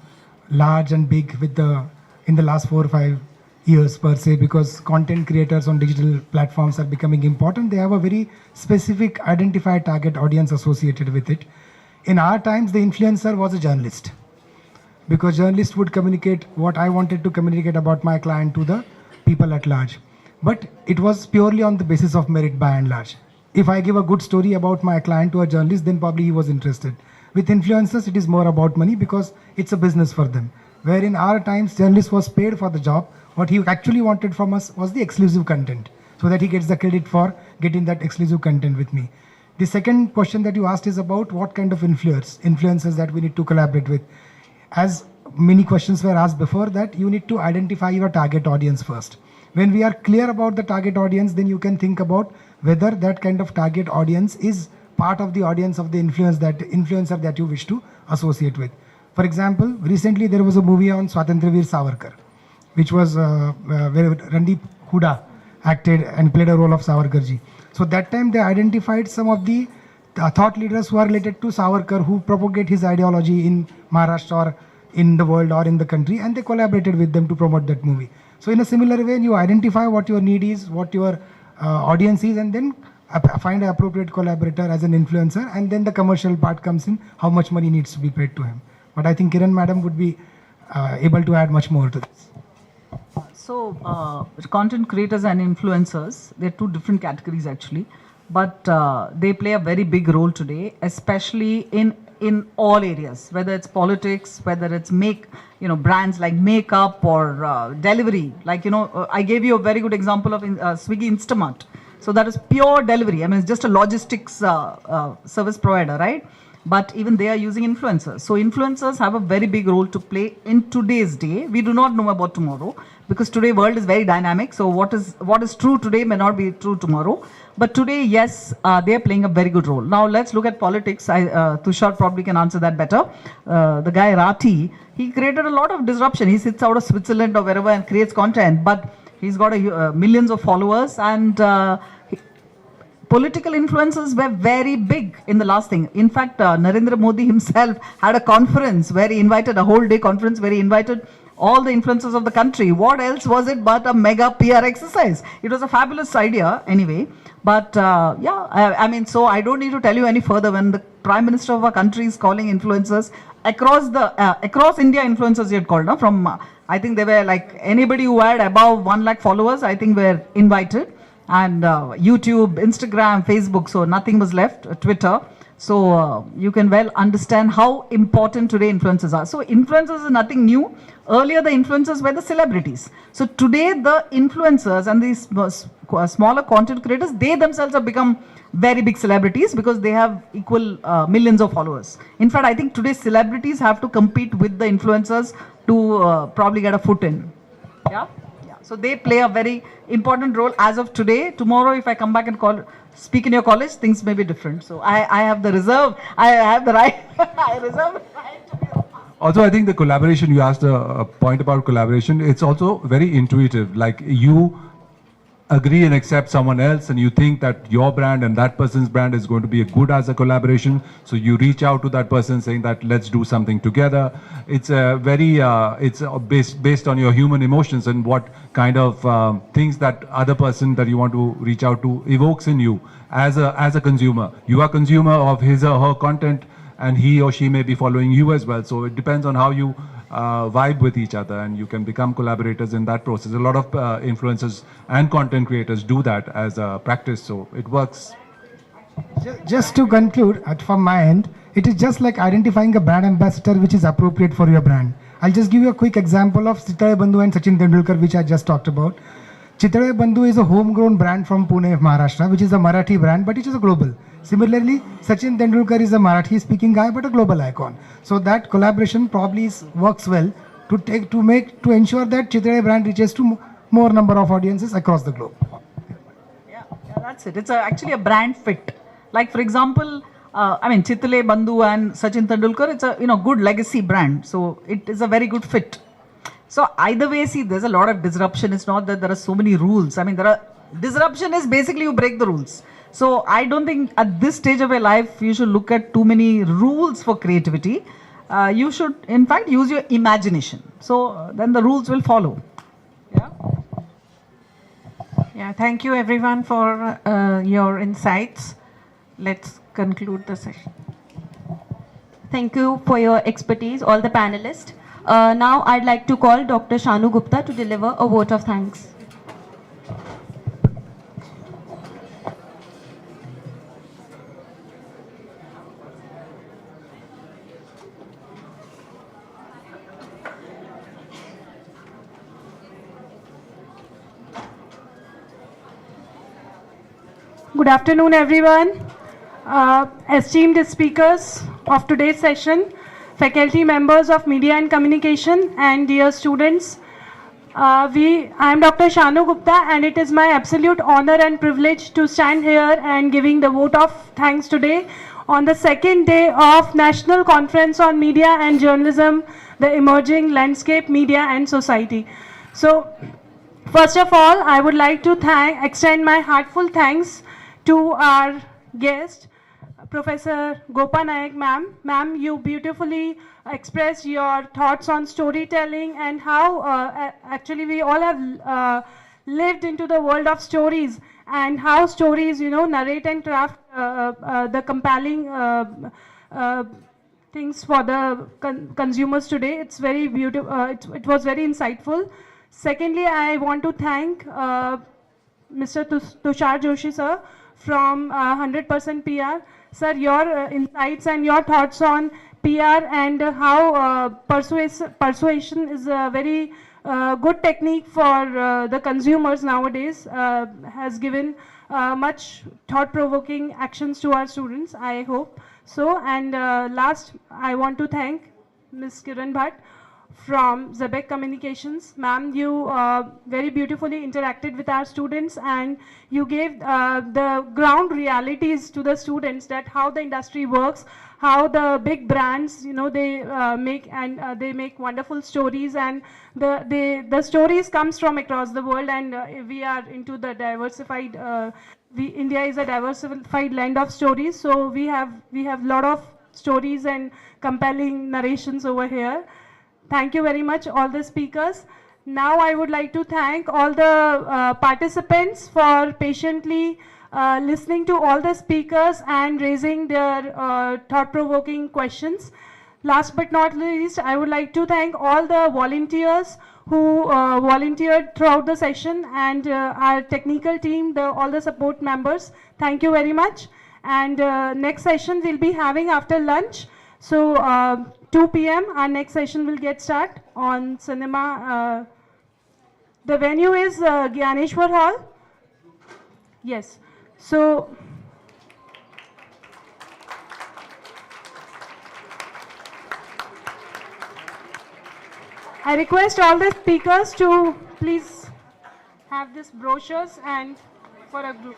S10: large and big in the last 4 or 5 years per se, because content creators on digital platforms are becoming important. They have a very specific identified target audience associated with it. In our times, the influencer was a journalist, because journalists would communicate what I wanted to communicate about my client to the people at large. But it was purely on the basis of merit by and large. If I give a good story about my client to a journalist, then probably he was interested. With influencers, it is more about money, because it's a business for them. where in our times journalist was paid for the job. What he actually wanted from us was the exclusive content, so that he gets the credit for getting that exclusive content with me. The second question that you asked is about what kind of influencers that we need to collaborate with. As many questions were asked before, that you need to identify your target audience first. When we are clear about the target audience, then you can think about whether that kind of target audience is part of the audience of the influencer that you wish to associate with. For example, recently there was a movie on Swatantraveer Savarkar, which was where Randeep Hooda acted and played a role of Savarkarji. So that time they identified some of the thought leaders who are related to Savarkar, who propagate his ideology in Maharashtra or in the world or in the country, and they collaborated with them to promote that movie. So in a similar way, you identify what your need is, what your audience is, and then find an appropriate collaborator as an influencer, and then the commercial part comes in, how much money needs to be paid to him. But I think Kiran madam would be able to add much more to this.
S13: So, content creators and influencers, they're two different categories actually, but they play a very big role today, especially in all areas, whether it's politics, whether it's brands like makeup or delivery. Like, I gave you a very good example of Swiggy Instamart. So that is pure delivery. I mean, it's just a logistics service provider, right? But even they are using influencers. So influencers have a very big role to play in today's day. We do not know about tomorrow, because today world is very dynamic. So what is true today may not be true tomorrow. But today, yes, they are playing a very good role. Now let's look at politics. Tushar probably can answer that better. The guy Rati, he created a lot of disruption. He sits out of Switzerland or wherever and creates content, but he's got millions of followers, and political influences were very big in the last thing. In fact, Narendra Modi himself had a conference where he invited, a whole day conference where he invited all the influencers of the country. What else was it but a mega PR exercise? It was a fabulous idea anyway. But I mean, so I don't need to tell you any further. When the Prime Minister of our country is calling influencers across India, influencers he had called, no? From I think they were like anybody who had above 1 lakh followers, I think were invited. And YouTube, Instagram, Facebook, so nothing was left, Twitter. So you can well understand how important today influencers are. So influencers is nothing new. Earlier the influencers were the celebrities. So today the influencers and these smaller content creators, they themselves have become very big celebrities because they have equal millions of followers. In fact, I think today celebrities have to compete with the influencers to probably get a foot in. Yeah. So they play a very important role as of today. Tomorrow, if I come back and speak in your college, things may be different. So I have the reserve. I have the right. I reserve the right to be.
S4: Also, I think the collaboration, you asked a point about collaboration. It's also very intuitive. Like you agree and accept someone else, and you think that your brand and that person's brand is going to be a good as a collaboration. So you reach out to that person saying that let's do something together. It's a very based on your human emotions and what kind of things that other person that you want to reach out to evokes in you as a consumer. You are consumer of his or her content, and he or she may be following you as well. So it depends on how you vibe with each other, and you can become collaborators in that process. A lot of influencers and content creators do that as a practice, so it works.
S10: Just to conclude, from my end, it is just like identifying a brand ambassador which is appropriate for your brand. I'll just give you a quick example of Chitale Bandhu and Sachin Tendulkar, which I just talked about. Chitale Bandhu is a homegrown brand from Pune, Maharashtra, which is a Marathi brand, but it is a global. Similarly, Sachin Tendulkar is a Marathi-speaking guy, but a global icon. So that collaboration probably works well to ensure that Chitale brand reaches to more number of audiences across the globe.
S13: Yeah, that's it. It's actually a brand fit. Like for example, I mean Chitale Bandhu and Sachin Tendulkar, it's a good legacy brand. So it is a very good fit. So either way, see, there's a lot of disruption. It's not that there are so many rules. I mean, disruption is basically you break the rules. So I don't think at this stage of your life, you should look at too many rules for creativity. You should, in fact, use your imagination. So then the rules will follow. Yeah.
S11: Yeah, thank you everyone for your insights. Let's conclude the session.
S2: Thank you for your expertise, all the panelists. Now I'd like to call Dr. Shanu Gupta to deliver a vote of thanks.
S8: Good afternoon, everyone. Esteemed speakers of today's session, faculty members of Media and Communication, and dear students. I am Dr. Shanu Gupta, and it is my absolute honor and privilege to stand here and giving the vote of thanks today on the second day of National Conference on Media and Journalism, the Emerging Landscape, Media and Society. So, first of all, I would like to extend my heartfelt thanks to our guest, Professor Gopa Nayak ma'am. Ma'am, you beautifully expressed your thoughts on storytelling and how actually we all have lived into the world of stories and how stories, narrate and craft the compelling things for the consumers today. It's very beautiful. It was very insightful. Secondly, I want to thank Mr. Tushar Joshi, sir, from 100% PR. Sir, your insights and your thoughts on PR and how persuasion is a very good technique for the consumers nowadays has given much thought-provoking actions to our students, I hope. So, and last, I want to thank Ms. Kiran Bhatt from Zebek Communications. Ma'am, you very beautifully interacted with our students and you gave the ground realities to the students that how the industry works, how the big brands, they make wonderful stories and the stories comes from across the world and we are into the diversified, India is a diversified land of stories, so we have lot of stories and compelling narrations over here. Thank you very much, all the speakers. Now I would like to thank all the participants for patiently listening to all the speakers and raising their thought-provoking questions. Last but not least, I would like to thank all the volunteers who volunteered throughout the session and our technical team, all the support members. Thank you very much. And next session we'll be having after lunch. So 2 p.m. our next session will get start on cinema. The venue is Gyaneshwar Hall. Yes. So I request all the speakers to please have these brochures and for a group.